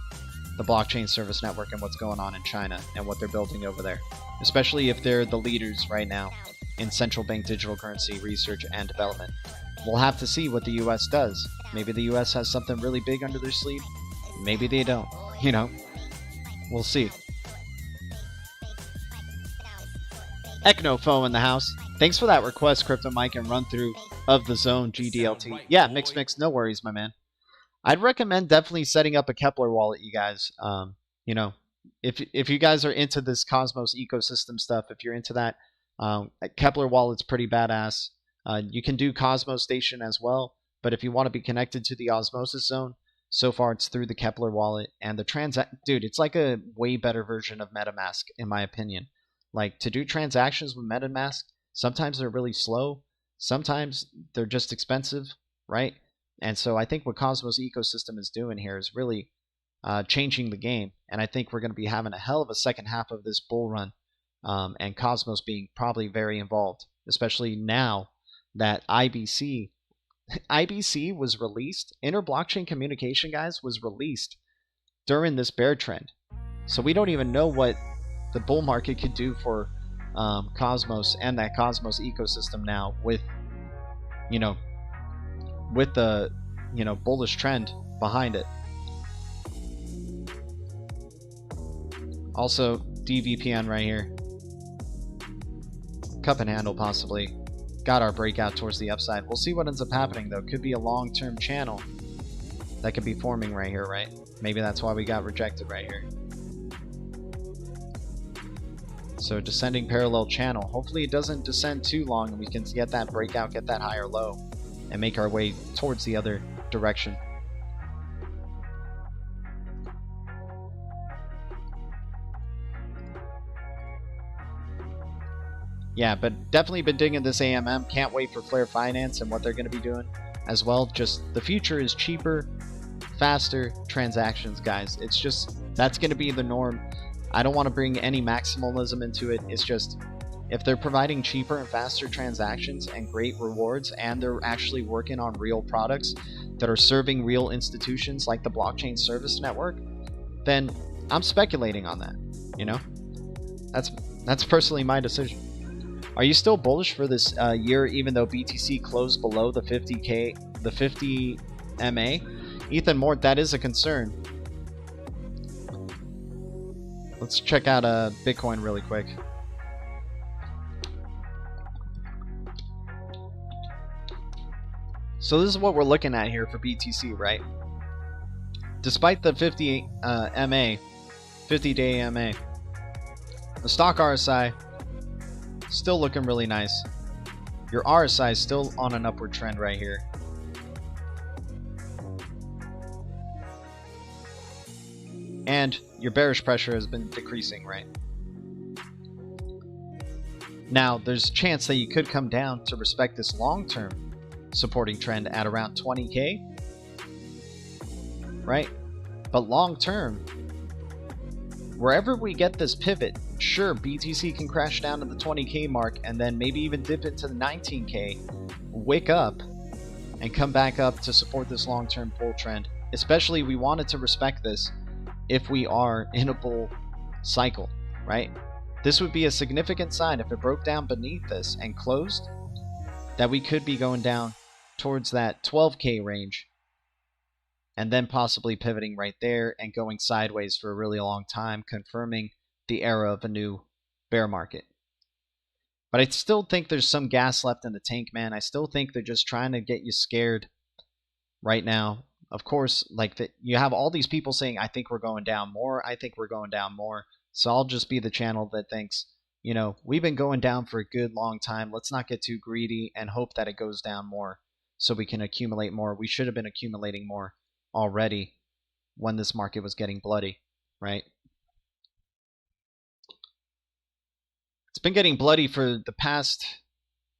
the blockchain service network and what's going on in China and what they're building over there, especially if they're the leaders right now in central bank digital currency research and development. We'll have to see what the US does. Maybe the US has something really big under their sleeve. Maybe they don't. We'll see. Ecnofo in the house. Thanks for that request, Crypto Mike, and run through of the zone GDLT. Yeah, mix, no worries, my man. I'd recommend definitely setting up a Kepler wallet, you guys. If you guys are into this Cosmos ecosystem stuff, if you're into that, Kepler wallet's pretty badass. You can do Cosmos Station as well, but if you want to be connected to the Osmosis Zone, so far it's through the Kepler wallet, and the dude, it's like a way better version of MetaMask, in my opinion. Like, to do transactions with MetaMask, sometimes they're really slow, sometimes they're just expensive, right? And so I think what Cosmos ecosystem is doing here is really changing the game, and I think we're going to be having a hell of a second half of this bull run, and Cosmos being probably very involved, especially now that IBC was released. Inter-blockchain communication, guys, was released during this bear trend. So we don't even know what the bull market could do for Cosmos and that Cosmos ecosystem now with the bullish trend behind it. Also, DVPN right here. Cup and handle possibly. Got our breakout towards the upside. We'll see what ends up happening, though. Could be a long-term channel that could be forming right here, right? Maybe that's why we got rejected right here. So descending parallel channel. Hopefully it doesn't descend too long and we can get that breakout, get that higher low, and make our way towards the other direction. Yeah, but definitely been digging this AMM. Can't wait for Flare Finance and what they're going to be doing as well. Just the future is cheaper, faster transactions, guys. It's just, that's going to be the norm. I don't want to bring any maximalism into it. It's just, if they're providing cheaper and faster transactions and great rewards, and they're actually working on real products that are serving real institutions like the blockchain service network, then I'm speculating on that. That's personally my decision. Are you still bullish for this year, even though BTC closed below the 50K, the 50 MA? Ethan Mort, that is a concern. Let's check out Bitcoin really quick. So this is what we're looking at here for BTC, right? Despite the 50 MA, 50-day MA, the stock RSI still looking really nice. Your RSI is still on an upward trend right here. And your bearish pressure has been decreasing, right? Now, there's a chance that you could come down to respect this long-term supporting trend at around 20K, right? But long-term, wherever we get this pivot, sure, BTC can crash down to the 20K mark and then maybe even dip into the 19K, wick up, and come back up to support this long-term bull trend. Especially, we wanted to respect this if we are in a bull cycle, right? this would be a significant sign if it broke down beneath this and closed, that we could be going down towards that 12K range and then possibly pivoting right there and going sideways for a really long time, confirming the era of a new bear market. But I still think there's some gas left in the tank, man. I still think they're just trying to get you scared right now. Of course, like you have all these people saying, I think we're going down more. I think we're going down more. So I'll just be the channel that thinks, you know, we've been going down for a good long time. Let's not get too greedy and hope that it goes down more so we can accumulate more. We should have been accumulating more already when this market was getting bloody, right? It's been getting bloody for the past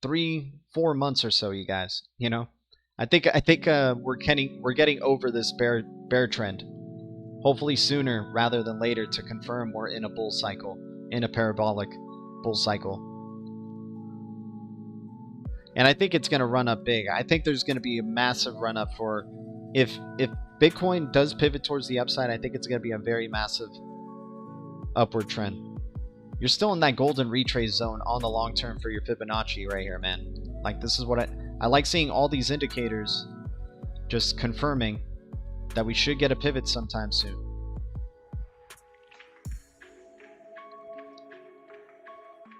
3-4 months or so, you guys. You know, I think we're getting over this bear trend. Hopefully sooner rather than later to confirm we're in a bull cycle, in a parabolic bull cycle. And I think it's going to run up big. I think there's going to be a massive run up for if Bitcoin does pivot towards the upside. I think it's going to be a very massive upward trend. You're still in that golden retrace zone on the long term for your Fibonacci right here, man. Like, this is what I like seeing all these indicators just confirming that we should get a pivot sometime soon.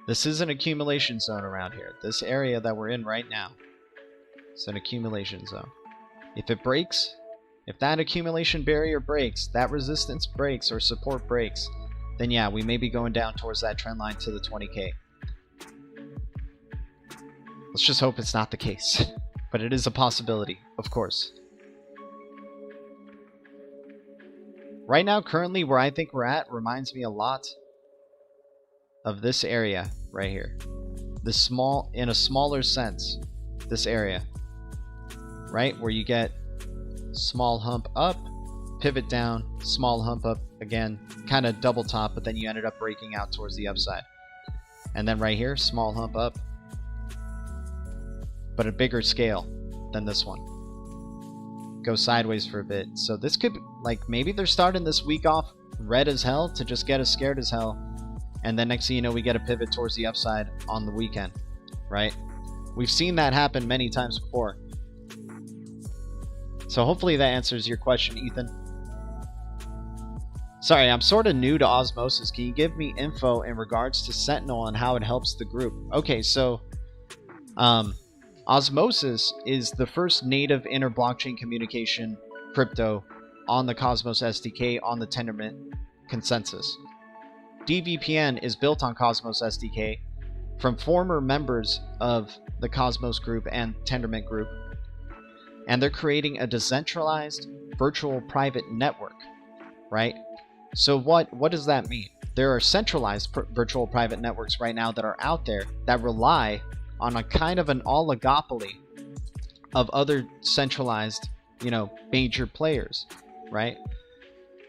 This is an accumulation zone around here. This area that we're in right now is an accumulation zone. If it breaks, if that accumulation barrier breaks, that resistance breaks or support breaks, then yeah, we may be going down towards that trend line to the 20K. Let's just hope it's not the case. But it is a possibility, of course. Right now, currently, where I think we're at reminds me a lot of this area right here. This small, in a smaller sense, this area. Right? Where you get small hump up, pivot down, small hump up again, kind of double top, but then you ended up breaking out towards the upside. And then right here, small hump up, but a bigger scale than this one. Go sideways for a bit. So this could, like, maybe they're starting this week off red as hell to just get us scared as hell. And then next thing you know, we get a pivot towards the upside on the weekend, right? We've seen that happen many times before. So hopefully that answers your question, Ethan. Sorry, I'm sort of new to Osmosis. Can you give me info in regards to Sentinel and how it helps the group? Okay, so Osmosis is the first native inter-blockchain communication crypto on the Cosmos SDK on the Tendermint consensus. DVPN is built on Cosmos SDK from former members of the Cosmos group and Tendermint group, and they're creating a decentralized virtual private network, right? So what does that mean? There are centralized virtual private networks right now that are out there that rely on a kind of an oligopoly of other centralized, you know, major players, right?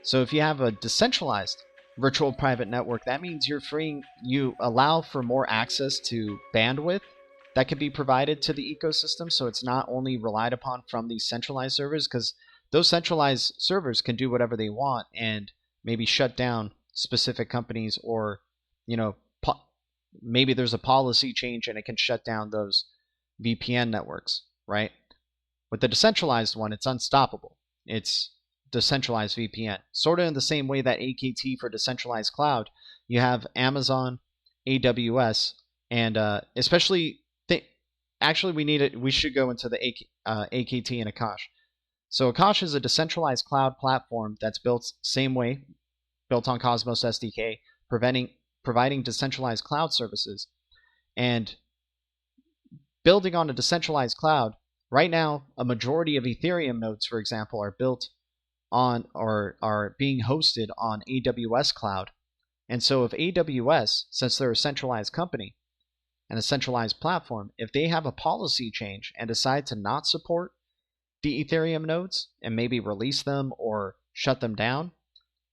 So if you have a decentralized virtual private network, that means you allow for more access to bandwidth that can be provided to the ecosystem, so it's not only relied upon from these centralized servers, because those centralized servers can do whatever they want and maybe shut down specific companies, or, you know, maybe there's a policy change and it can shut down those VPN networks, right? With the decentralized one, it's unstoppable. It's decentralized VPN. Sort of in the same way that AKT for decentralized cloud, you have Amazon, AWS, and especially, actually we should go into the AKT and Akash. So Akash is a decentralized cloud platform that's built same way, built on Cosmos SDK, providing decentralized cloud services. And building on a decentralized cloud, right now, a majority of Ethereum nodes, for example, are built on or are being hosted on AWS cloud. And so if AWS, since they're a centralized company and a centralized platform, if they have a policy change and decide to not support the Ethereum nodes and maybe release them or shut them down,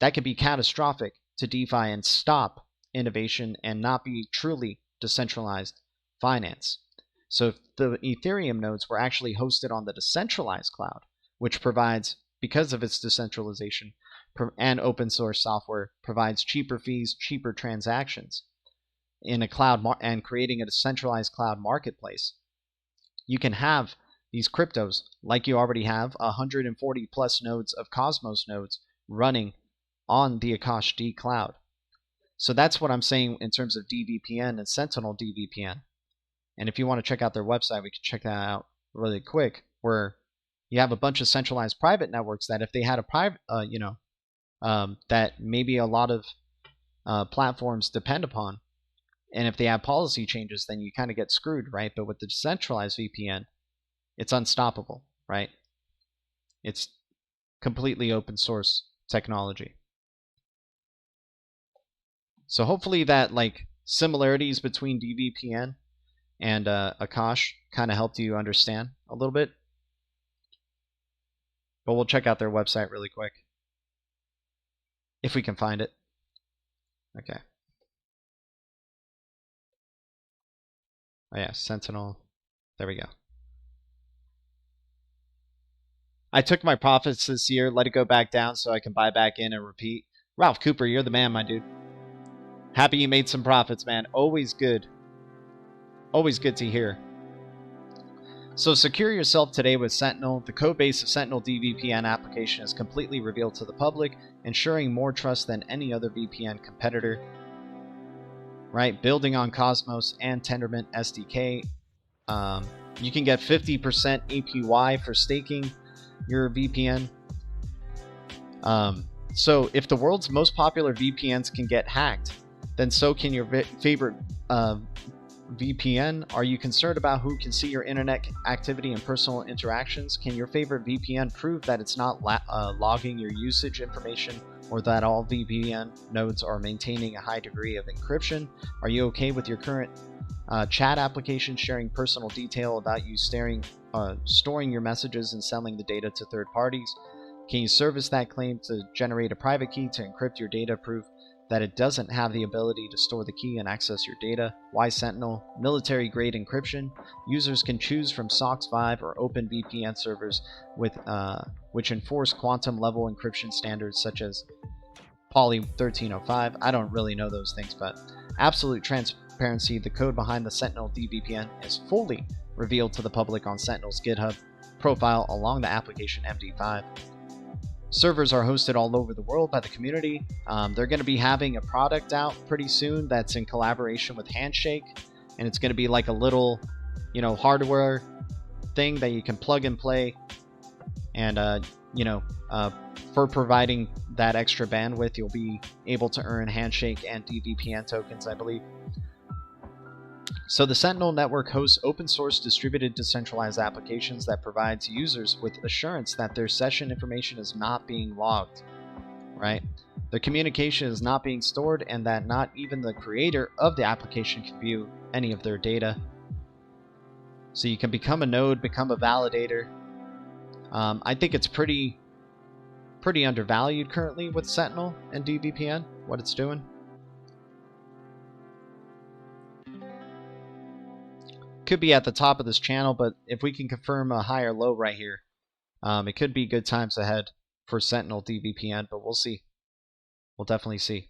that could be catastrophic to DeFi and stop innovation and not be truly decentralized finance. So if the Ethereum nodes were actually hosted on the decentralized cloud, which provides, because of its decentralization and open source software, provides cheaper fees, cheaper transactions, in a and creating a decentralized cloud marketplace, you can have these cryptos like you already have 140 plus nodes of Cosmos nodes running on the Akash D cloud. So that's what I'm saying in terms of DVPN and Sentinel DVPN. And if you want to check out their website, we can check that out really quick, where you have a bunch of centralized private networks that if they had a private, that maybe a lot of platforms depend upon, and if they have policy changes, then you kind of get screwed, right? But with the decentralized VPN, it's unstoppable, right? It's completely open source technology. So hopefully that like similarities between DVPN and Akash kind of helped you understand a little bit. But we'll check out their website really quick, if we can find it. Okay. Oh yeah, Sentinel. There we go. I took my profits this year, let it go back down so I can buy back in and repeat. Ralph Cooper, you're the man, my dude. Happy you made some profits, man. Always good. Always good to hear. So secure yourself today with Sentinel. The code base of Sentinel DVPN application is completely revealed to the public, ensuring more trust than any other VPN competitor. Right, building on Cosmos and Tendermint SDK. You can get 50% APY for staking your VPN. So if the world's most popular VPNs can get hacked, then so can your favorite VPN. Are you concerned about who can see your internet activity and personal interactions? Can your favorite VPN prove that it's not logging your usage information, or that all VPN nodes are maintaining a high degree of encryption? Are you okay with your current chat application sharing personal detail about you storing your messages and selling the data to third parties? Can you service that claim to generate a private key to encrypt your data, proof that it doesn't have the ability to store the key and access your data? Why Sentinel? Military-grade encryption. Users can choose from SOCKS 5 or open VPN servers with which enforce quantum-level encryption standards such as Poly 1305. I don't really know those things, but absolute transparency. The code behind the Sentinel DVPN is fully revealed to the public on Sentinel's GitHub profile along the application MD5. Servers are hosted all over the world by the community. They're going to be having a product out pretty soon that's in collaboration with Handshake, and it's going to be like a little, hardware thing that you can plug and play, and for providing that extra bandwidth, you'll be able to earn Handshake and DVPN tokens, I believe. So the Sentinel network hosts open source distributed decentralized applications that provides users with assurance that their session information is not being logged, right? Their communication is not being stored, and that not even the creator of the application can view any of their data. So you can become a node, become a validator. I think it's pretty undervalued currently with Sentinel and DVPN, what it's doing. Could be at the top of this channel, but if we can confirm a high or low right here, it could be good times ahead for Sentinel DVPN, but we'll see. We'll definitely see.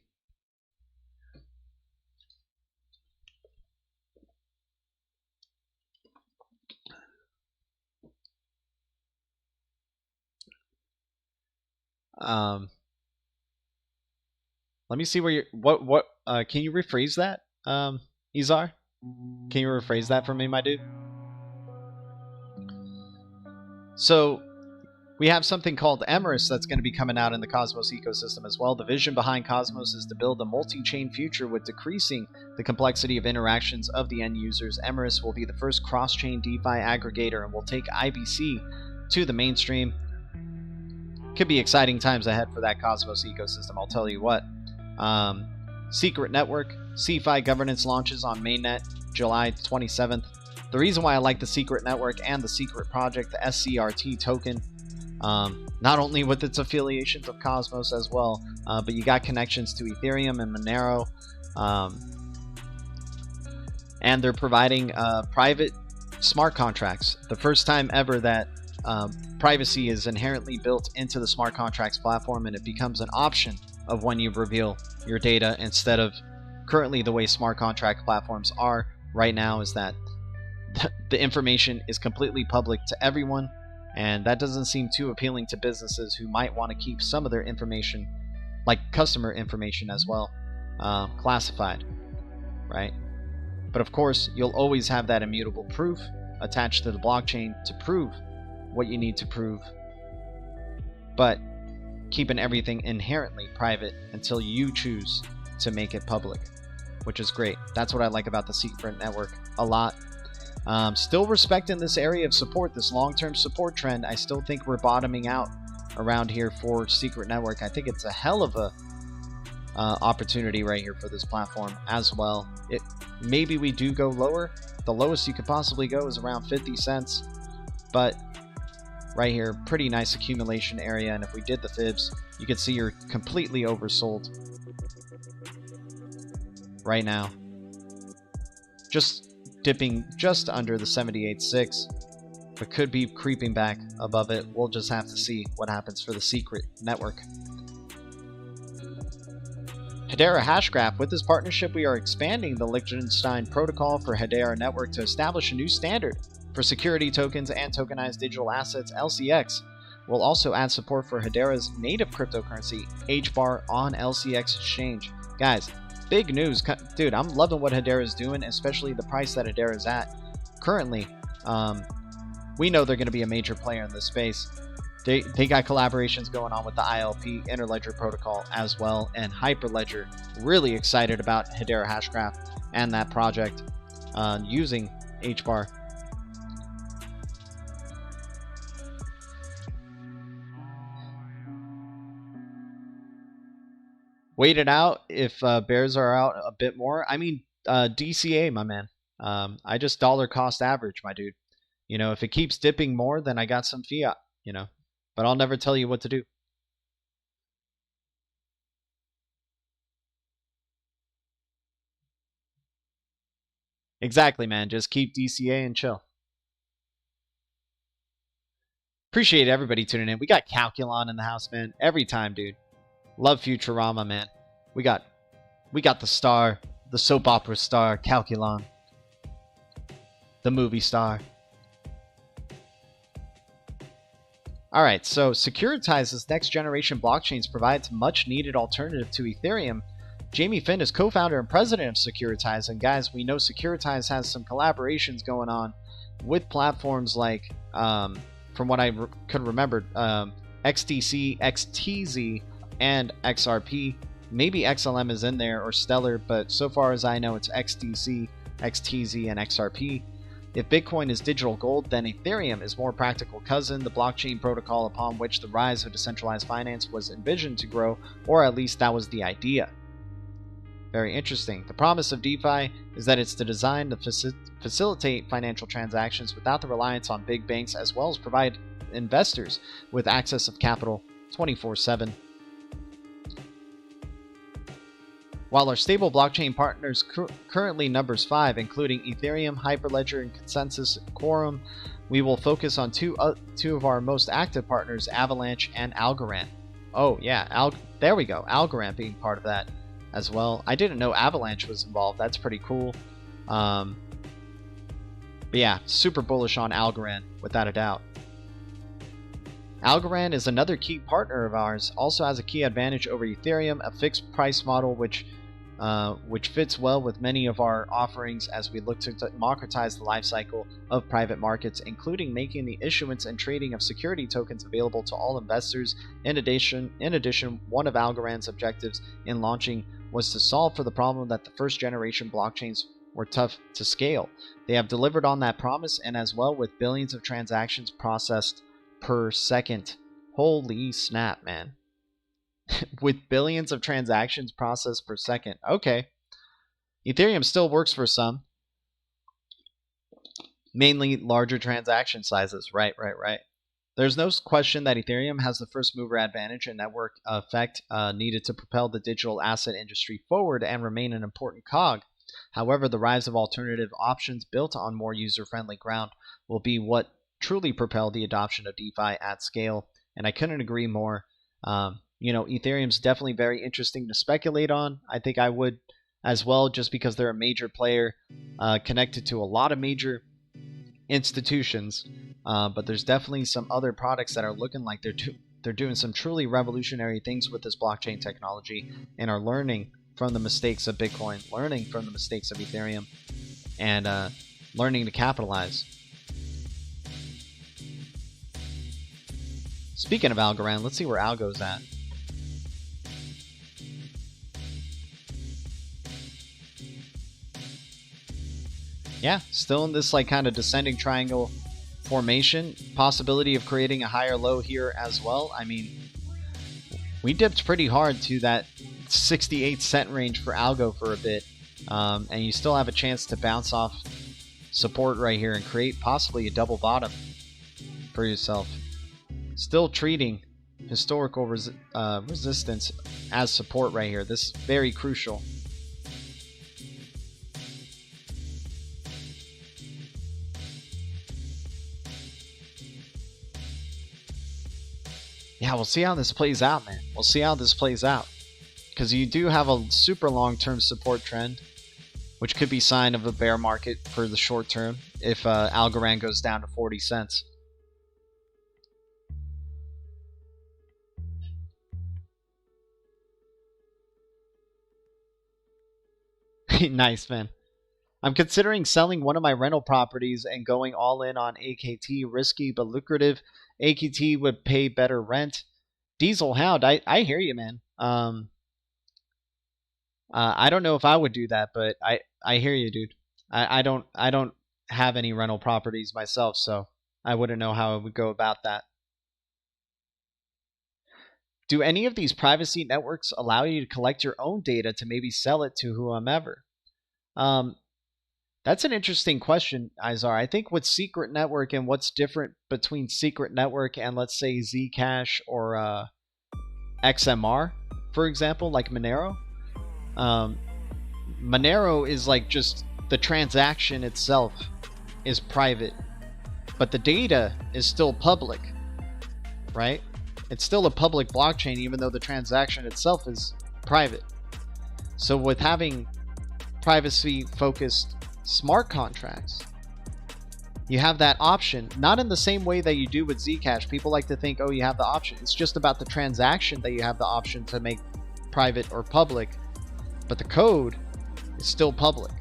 Let me see where you're. What? Can you rephrase that, Izar? Can you rephrase that for me, my dude? So we have something called Emerus that's going to be coming out in the Cosmos ecosystem as well. The vision behind Cosmos is to build a multi-chain future with decreasing the complexity of interactions of the end users. Emerus will be the first cross-chain DeFi aggregator and will take IBC to the mainstream. Could be exciting times ahead for that Cosmos ecosystem, I'll tell you what. Secret Network. CeFi governance launches on mainnet July 27th. The reason why I like the Secret Network and the Secret Project, the SCRT token, not only with its affiliations of Cosmos as well, but you got connections to Ethereum and Monero, and they're providing private smart contracts. The first time ever that privacy is inherently built into the smart contracts platform, and it becomes an option of when you reveal your data instead of currently the way smart contract platforms are right now is that the information is completely public to everyone, and that doesn't seem too appealing to businesses who might want to keep some of their information, like customer information as well, classified, right? But of course, you'll always have that immutable proof attached to the blockchain to prove what you need to prove, but keeping everything inherently private until you choose to make it public, which is great. That's what I like about the secret network a lot. Still respecting this area of support, this long-term support trend. I still think we're bottoming out around here for secret network. I think it's a hell of a opportunity right here for this platform as well. Maybe we do go lower. The lowest you could possibly go is around 50 cents, but right here, pretty nice accumulation area. And if we did the fibs, you can see you're completely oversold right now, just dipping just under the 78.6, but could be creeping back above it. We'll just have to see what happens for the secret network. Hedera Hashgraph. With this partnership, we are expanding the Liechtenstein protocol for Hedera network to establish a new standard for security tokens and tokenized digital assets. LCX will also add support for Hedera's native cryptocurrency, HBAR, on LCX exchange. Guys, big news. Dude, I'm loving what Hedera is doing, especially the price that Hedera is at currently. We know they're going to be a major player in this space. They got collaborations going on with the ILP Interledger protocol as well, and Hyperledger. Really excited about Hedera Hashgraph and that project using HBAR. Wait it out if bears are out a bit more. I mean, DCA, my man. I just dollar cost average, my dude. You know, if it keeps dipping more, then I got some fiat, you know. But I'll never tell you what to do. Exactly, man. Just keep DCA and chill. Appreciate everybody tuning in. We got Calculon in the house, man. Every time, dude. Love Futurama, man. We got the star, the soap opera star, Calculon. The movie star. Alright, so Securitize's next generation blockchains provides much needed alternative to Ethereum. Jamie Finn is co-founder and president of Securitize, and guys, we know Securitize has some collaborations going on with platforms like, from what I could remember, XDC, XTZ, and XRP. Maybe XLM is in there, or Stellar, but so far as I know, it's XDC, XTZ, and XRP. If Bitcoin is digital gold, then Ethereum is more practical cousin, the blockchain protocol upon which the rise of decentralized finance was envisioned to grow, or at least that was the idea. Very interesting. The promise of DeFi is that it's designed to facilitate financial transactions without the reliance on big banks, as well as provide investors with access of capital 24/7. While our stable blockchain partners currently numbers 5, including Ethereum, Hyperledger, and Consensus Quorum, we will focus on two of our most active partners, Avalanche and Algorand. Oh yeah, there we go, Algorand being part of that as well. I didn't know Avalanche was involved. That's pretty cool. But yeah, super bullish on Algorand, without a doubt. Algorand is another key partner of ours, also has a key advantage over Ethereum, a fixed price model which fits well with many of our offerings as we look to democratize the life cycle of private markets, including making the issuance and trading of security tokens available to all investors. In addition, one of Algorand's objectives in launching was to solve for the problem that the first generation blockchains were tough to scale. They have delivered on that promise, and as well, with billions of transactions processed per second. Holy snap, man. With billions of transactions processed per second. Okay. Ethereum still works for some. Mainly larger transaction sizes. Right. There's no question that Ethereum has the first mover advantage and network effect needed to propel the digital asset industry forward and remain an important cog. However, the rise of alternative options built on more user-friendly ground will be what truly propel the adoption of DeFi at scale. And I couldn't agree more. You know, Ethereum's definitely very interesting to speculate on. I think I would as well, just because they're a major player connected to a lot of major institutions. But there's definitely some other products that are looking like they're doing some truly revolutionary things with this blockchain technology and are learning from the mistakes of Bitcoin, learning from the mistakes of Ethereum, and learning to capitalize. Speaking of Algorand, let's see where Algo's at. Yeah, still in this like kind of descending triangle formation. Possibility of creating a higher low here as well. I mean, we dipped pretty hard to that 68-cent range for Algo for a bit. And you still have a chance to bounce off support right here and create possibly a double bottom for yourself. Still treating historical resistance as support right here. This is very crucial. Yeah, we'll see how this plays out, man. We'll see how this plays out. Because you do have a super long-term support trend, which could be a sign of a bear market for the short term if Algorand goes down to 40 cents. Nice, man. I'm considering selling one of my rental properties and going all in on AKT. Risky but lucrative. AKT would pay better rent. Diesel Hound, I hear you, man. I don't know if I would do that, but I hear you, dude. I don't have any rental properties myself, so I wouldn't know how I would go about that. Do any of these privacy networks allow you to collect your own data to maybe sell it to whomever? That's an interesting question, Izar. I think with Secret Network and what's different between Secret Network and, let's say, Zcash or XMR, for example, like Monero. Monero is like just the transaction itself is private, but the data is still public, right? It's still a public blockchain, even though the transaction itself is private. So with having privacy-focused smart contracts, you have that option, not in the same way that you do with Zcash. People like to think, oh, you have the option. It's just about the transaction that you have the option to make private or public, but the code is still public,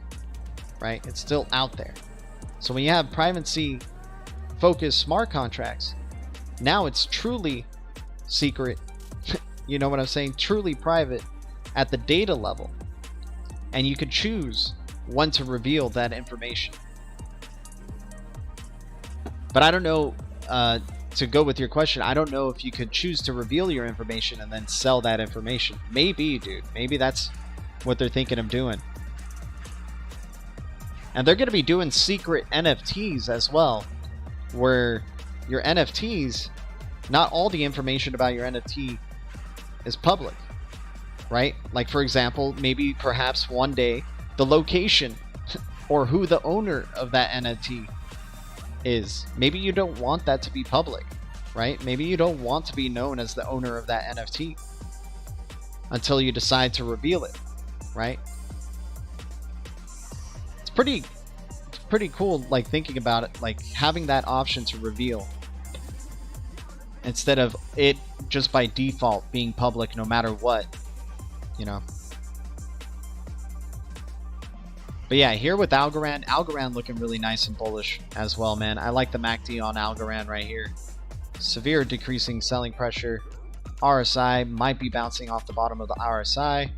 right? It's still out there. So when you have privacy-focused smart contracts, now it's truly secret, you know what I'm saying? Truly private at the data level. And you could choose when to reveal that information. But I don't know, to go with your question, I don't know if you could choose to reveal your information and then sell that information. Maybe, dude. Maybe that's what they're thinking of doing. And they're going to be doing secret NFTs as well, where your NFTs, not all the information about your NFT is public, right? Like, for example, maybe perhaps one day the location or who the owner of that NFT is. Maybe you don't want that to be public, right? Maybe you don't want to be known as the owner of that NFT until you decide to reveal it, right? It's pretty cool, like, thinking about it, like having that option to reveal instead of it just by default being public no matter what, you know. But yeah, here with Algorand looking really nice and bullish as well, man. I like the MACD on Algorand right here. Severe decreasing selling pressure. RSI might be bouncing off the bottom of the RSI.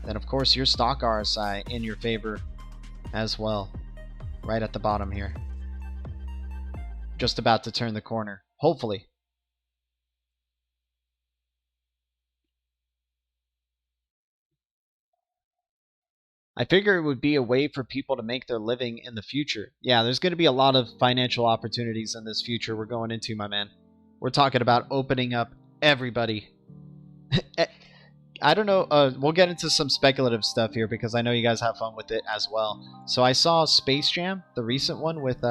Then, of course, your stock RSI in your favor as well. Right at the bottom here. Just about to turn the corner. Hopefully. I figure it would be a way for people to make their living in the future. Yeah, there's going to be a lot of financial opportunities in this future we're going into, my man. We're talking about opening up everybody. I don't know. We'll get into some speculative stuff here because I know you guys have fun with it as well. So I saw Space Jam, the recent one with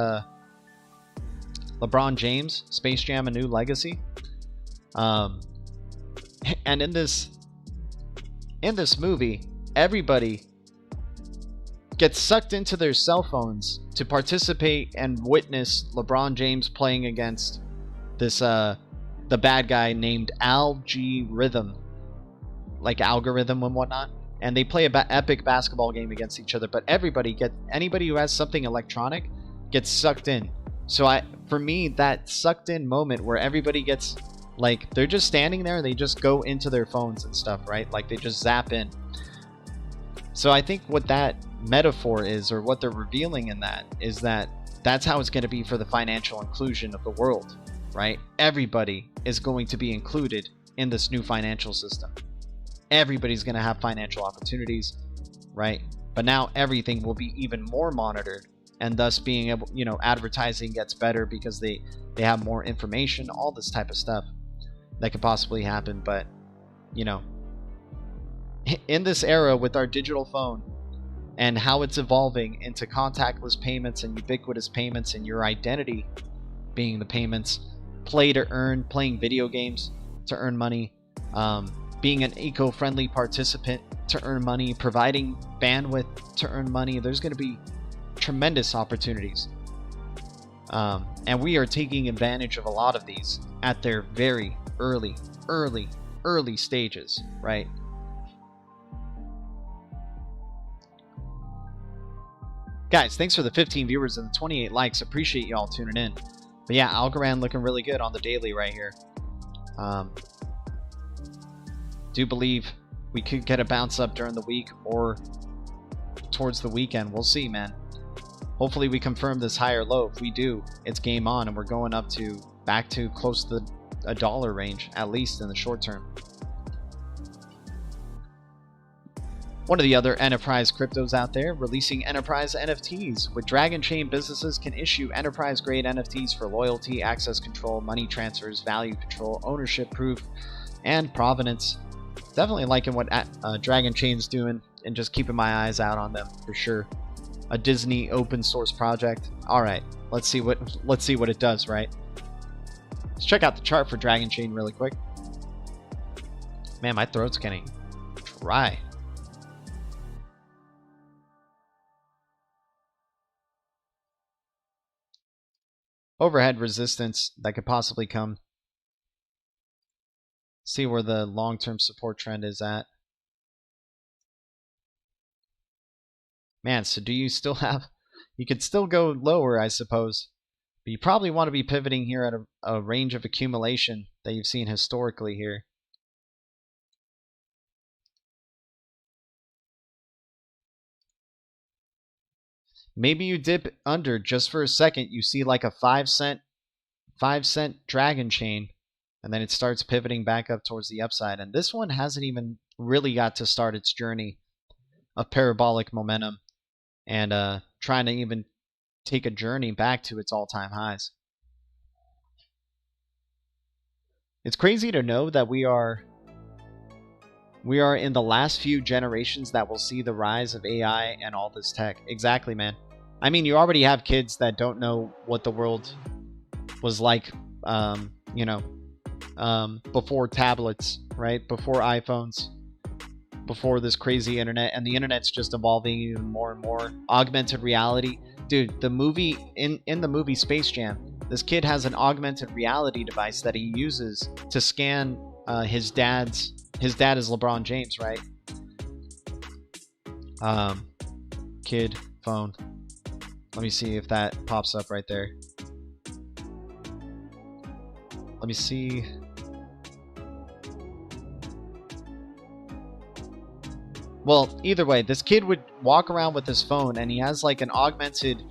LeBron James, Space Jam: A New Legacy. And in this movie, everybody gets sucked into their cell phones to participate and witness LeBron James playing against this the bad guy named Algorithm, like algorithm and whatnot, and they play a epic basketball game against each other. But anybody who has something electronic gets sucked in. So for me, that sucked in moment where everybody gets, like, they're just standing there and they just go into their phones and stuff, right? Like they just zap in. So I think what that metaphor is, or what they're revealing in that, is that that's how it's going to be for the financial inclusion of the world, right? Everybody is going to be included in this new financial system. Everybody's going to have financial opportunities, right? But now everything will be even more monitored, and thus being able, you know, advertising gets better because they have more information, all this type of stuff that could possibly happen. But, you know, in this era with our digital phone and how it's evolving into contactless payments and ubiquitous payments, and your identity being the payments, play to earn, playing video games to earn money, being an eco-friendly participant to earn money, providing bandwidth to earn money, there's going to be tremendous opportunities. And we are taking advantage of a lot of these at their very early stages, right? Guys, thanks for the 15 viewers and the 28 likes. Appreciate y'all tuning in. But yeah, Algorand looking really good on the daily right here. Do believe we could get a bounce up during the week or towards the weekend. We'll see, man. Hopefully we confirm this higher low. If we do, it's game on, and we're going up to back to close to the $1 range, at least in the short term. One of the other enterprise cryptos out there releasing enterprise NFTs. With Dragon Chain, businesses can issue enterprise grade NFTs for loyalty, access control, money transfers, value control, ownership proof, and provenance. Definitely liking what Dragon Chain's doing, and just keeping my eyes out on them for sure. A Disney open source project. All right, let's see what it does, right? Let's check out the chart for Dragon Chain really quick. Man, my throat's getting dry. Overhead resistance that could possibly come. See where the long-term support trend is at. Man, so do you still have... You could still go lower, I suppose. But you probably want to be pivoting here at a range of accumulation that you've seen historically here. Maybe you dip under just for a second. You see like a 5 cent Dragon Chain, and then it starts pivoting back up towards the upside. And this one hasn't even really got to start its journey of parabolic momentum and trying to even take a journey back to its all-time highs. It's crazy to know that we are in the last few generations that will see the rise of AI and all this tech. Exactly, man. I mean, you already have kids that don't know what the world was like, you know, before tablets, right? Before iPhones, before this crazy internet, and the internet's just evolving even more and more. Augmented reality. Dude, the movie, in the movie Space Jam, this kid has an augmented reality device that he uses to scan his dad is LeBron James, right? Kid phone. Let me see if that pops up right there. Let me see. Well, either way, this kid would walk around with his phone, and he has like an augmented,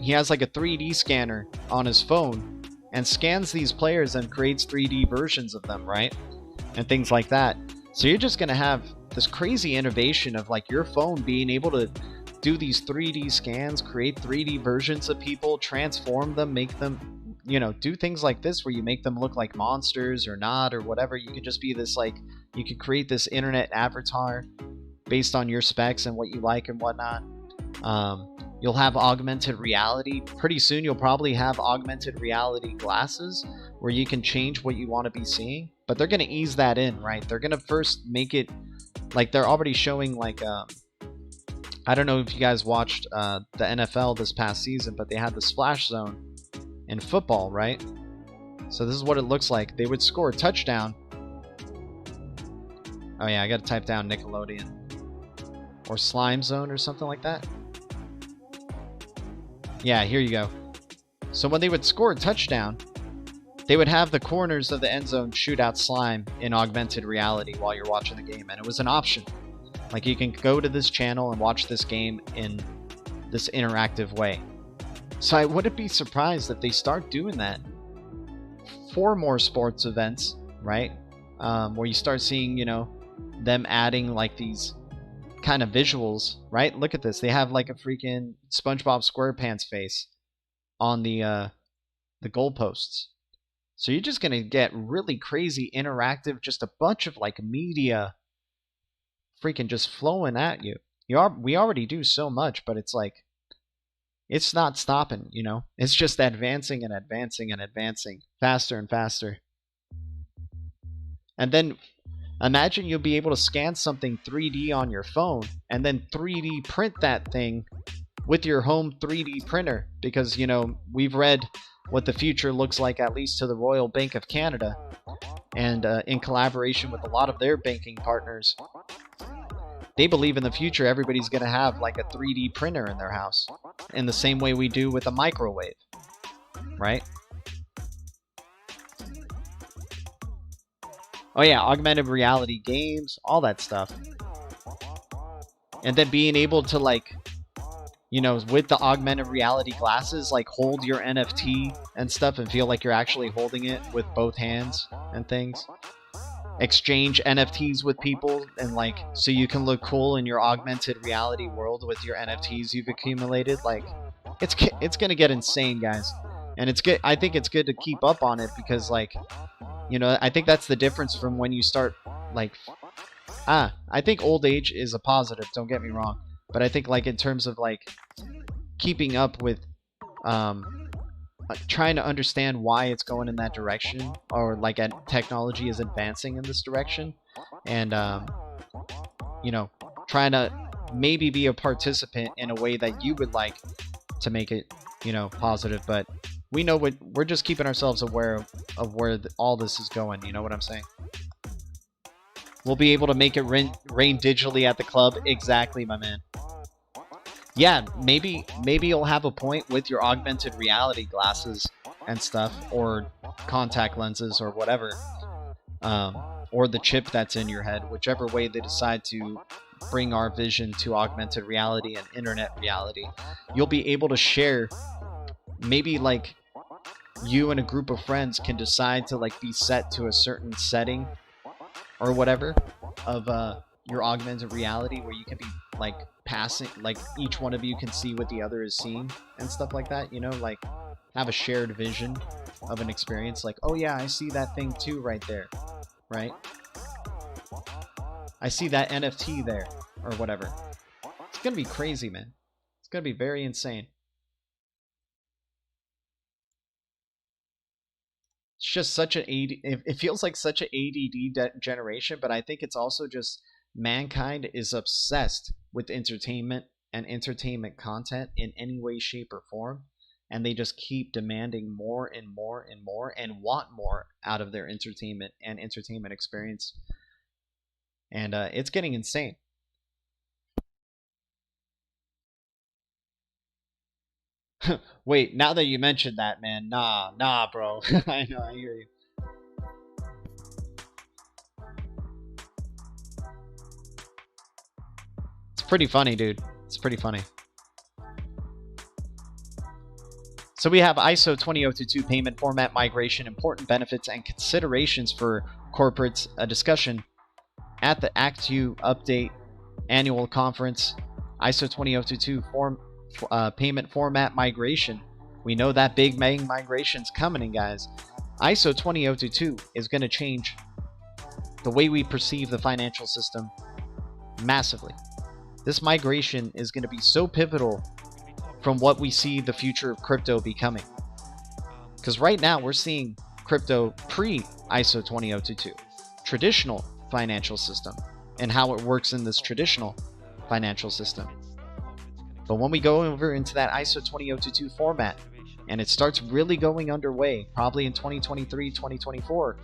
he has like a 3D scanner on his phone, and scans these players and creates 3D versions of them, right? And things like that. So you're just going to have this crazy innovation of like your phone being able to do these 3D scans, create 3D versions of people, transform them, make them, you know, do things like this where you make them look like monsters or not or whatever. You could just be this, like, you could create this internet avatar based on your specs and what you like and whatnot. You'll have augmented reality. Pretty soon you'll probably have augmented reality glasses where you can change what you want to be seeing. But they're going to ease that in, right? They're going to first make it Like they're already showing like I don't know if you guys watched the NFL this past season, but they had the splash zone in football, right? So this is what it looks like. They would score a touchdown. Oh yeah, I gotta type down Nickelodeon or Slime Zone or something like that. Yeah, here you go. So when they would score a touchdown, they would have the corners of the end zone shoot out slime in augmented reality while you're watching the game, and it was an option. Like you can go to this channel and watch this game in this interactive way. So I wouldn't be surprised if they start doing that for more sports events, right? Where you start seeing, you know, them adding like these kind of visuals, right? Look at this. They have like a freaking SpongeBob SquarePants face on the goalposts. So you're just gonna get really crazy interactive, just a bunch of like media freaking just flowing at you. We already do so much, but it's like it's not stopping, you know? It's just advancing and advancing and advancing faster and faster. And then imagine you'll be able to scan something 3D on your phone and then 3D print that thing with your home 3D printer, because, you know, we've read what the future looks like, at least to the Royal Bank of Canada, and in collaboration with a lot of their banking partners, they believe in the future everybody's going to have like a 3D printer in their house, in the same way we do with a microwave, right? Oh yeah, augmented reality games, all that stuff. And then being able to, like, you know, with the augmented reality glasses, like hold your NFT and stuff and feel like you're actually holding it with both hands and things. Exchange NFTs with people, and like, so you can look cool in your augmented reality world with your NFTs you've accumulated. Like, it's gonna get insane, guys. And it's good. I think it's good to keep up on it, because, like, you know, I think that's the difference from when you start, like, I think old age is a positive, don't get me wrong, but I think, like, in terms of like keeping up with trying to understand why it's going in that direction, or like technology is advancing in this direction, and you know, trying to maybe be a participant in a way that you would like to make it, you know, positive. But we know what we're just keeping ourselves aware of where all this is going. You know what I'm saying? We'll be able to make it rain digitally at the club. Exactly, my man. Yeah, maybe you'll have a point with your augmented reality glasses and stuff, or contact lenses, or whatever, or the chip that's in your head, whichever way they decide to bring our vision to augmented reality and internet reality. You'll be able to share, maybe like you and a group of friends can decide to like be set to a certain setting or whatever of your augmented reality, where you can be like passing, like each one of you can see what the other is seeing and stuff like that, you know, like have a shared vision of an experience, like, oh yeah, I see that thing too right there, right? I see that NFT there, or whatever. It's gonna be crazy, man. It's gonna be very insane. It's just such an it feels like such an ADD generation, but I think it's also just mankind is obsessed with entertainment and entertainment content in any way, shape, or form, and they just keep demanding more and more and more, and want more out of their entertainment and entertainment experience, and it's getting insane. Wait, now that you mentioned that, man, nah, bro. I know, I hear you. It's pretty funny, dude. It's pretty funny. So we have ISO 20022 payment format migration, important benefits and considerations for corporates, a discussion at the Act2 Update Annual Conference. ISO 20022 payment format migration. We know that big migration's coming, guys. ISO 20022 is going to change the way we perceive the financial system massively. This migration is going to be so pivotal from what we see the future of crypto becoming. Because right now we're seeing crypto pre-ISO 20022, traditional financial system. and how it works in this traditional financial system. But when we go over into that ISO 20022 format, and it starts really going underway, probably in 2023, 2024,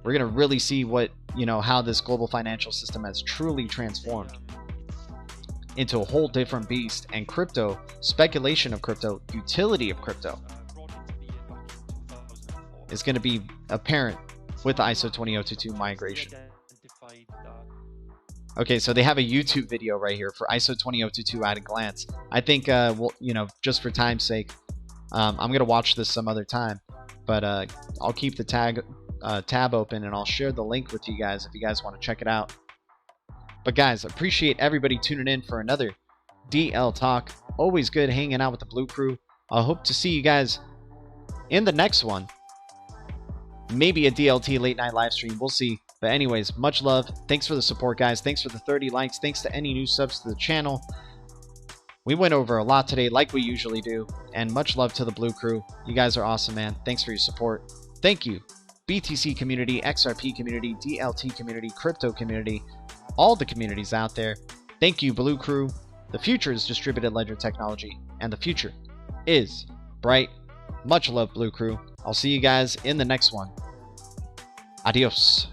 we're going to really see what, how this global financial system has truly transformed into a whole different beast. And crypto, speculation of crypto, utility of crypto is going to be apparent with the ISO 20022 migration. Okay, so they have a YouTube video right here for ISO 20022 at a glance. I think, well, just for time's sake, I'm going to watch this some other time. But I'll keep the tab open, and I'll share the link with you guys if you guys want to check it out. But guys, appreciate everybody tuning in for another DL Talk. Always good hanging out with the Blue Crew. I hope to see you guys in the next one. Maybe a DLT late night live stream. We'll see. But anyways, much love. Thanks for the support, guys. Thanks for the 30 likes. Thanks to any new subs to the channel. We went over a lot today, like we usually do. And much love to the Blue Crew. You guys are awesome, man. Thanks for your support. Thank you. BTC community, XRP community, DLT community, crypto community, all the communities out there. Thank you, Blue Crew. The future is distributed ledger technology, and the future is bright. Much love, Blue Crew. I'll see you guys in the next one. Adios.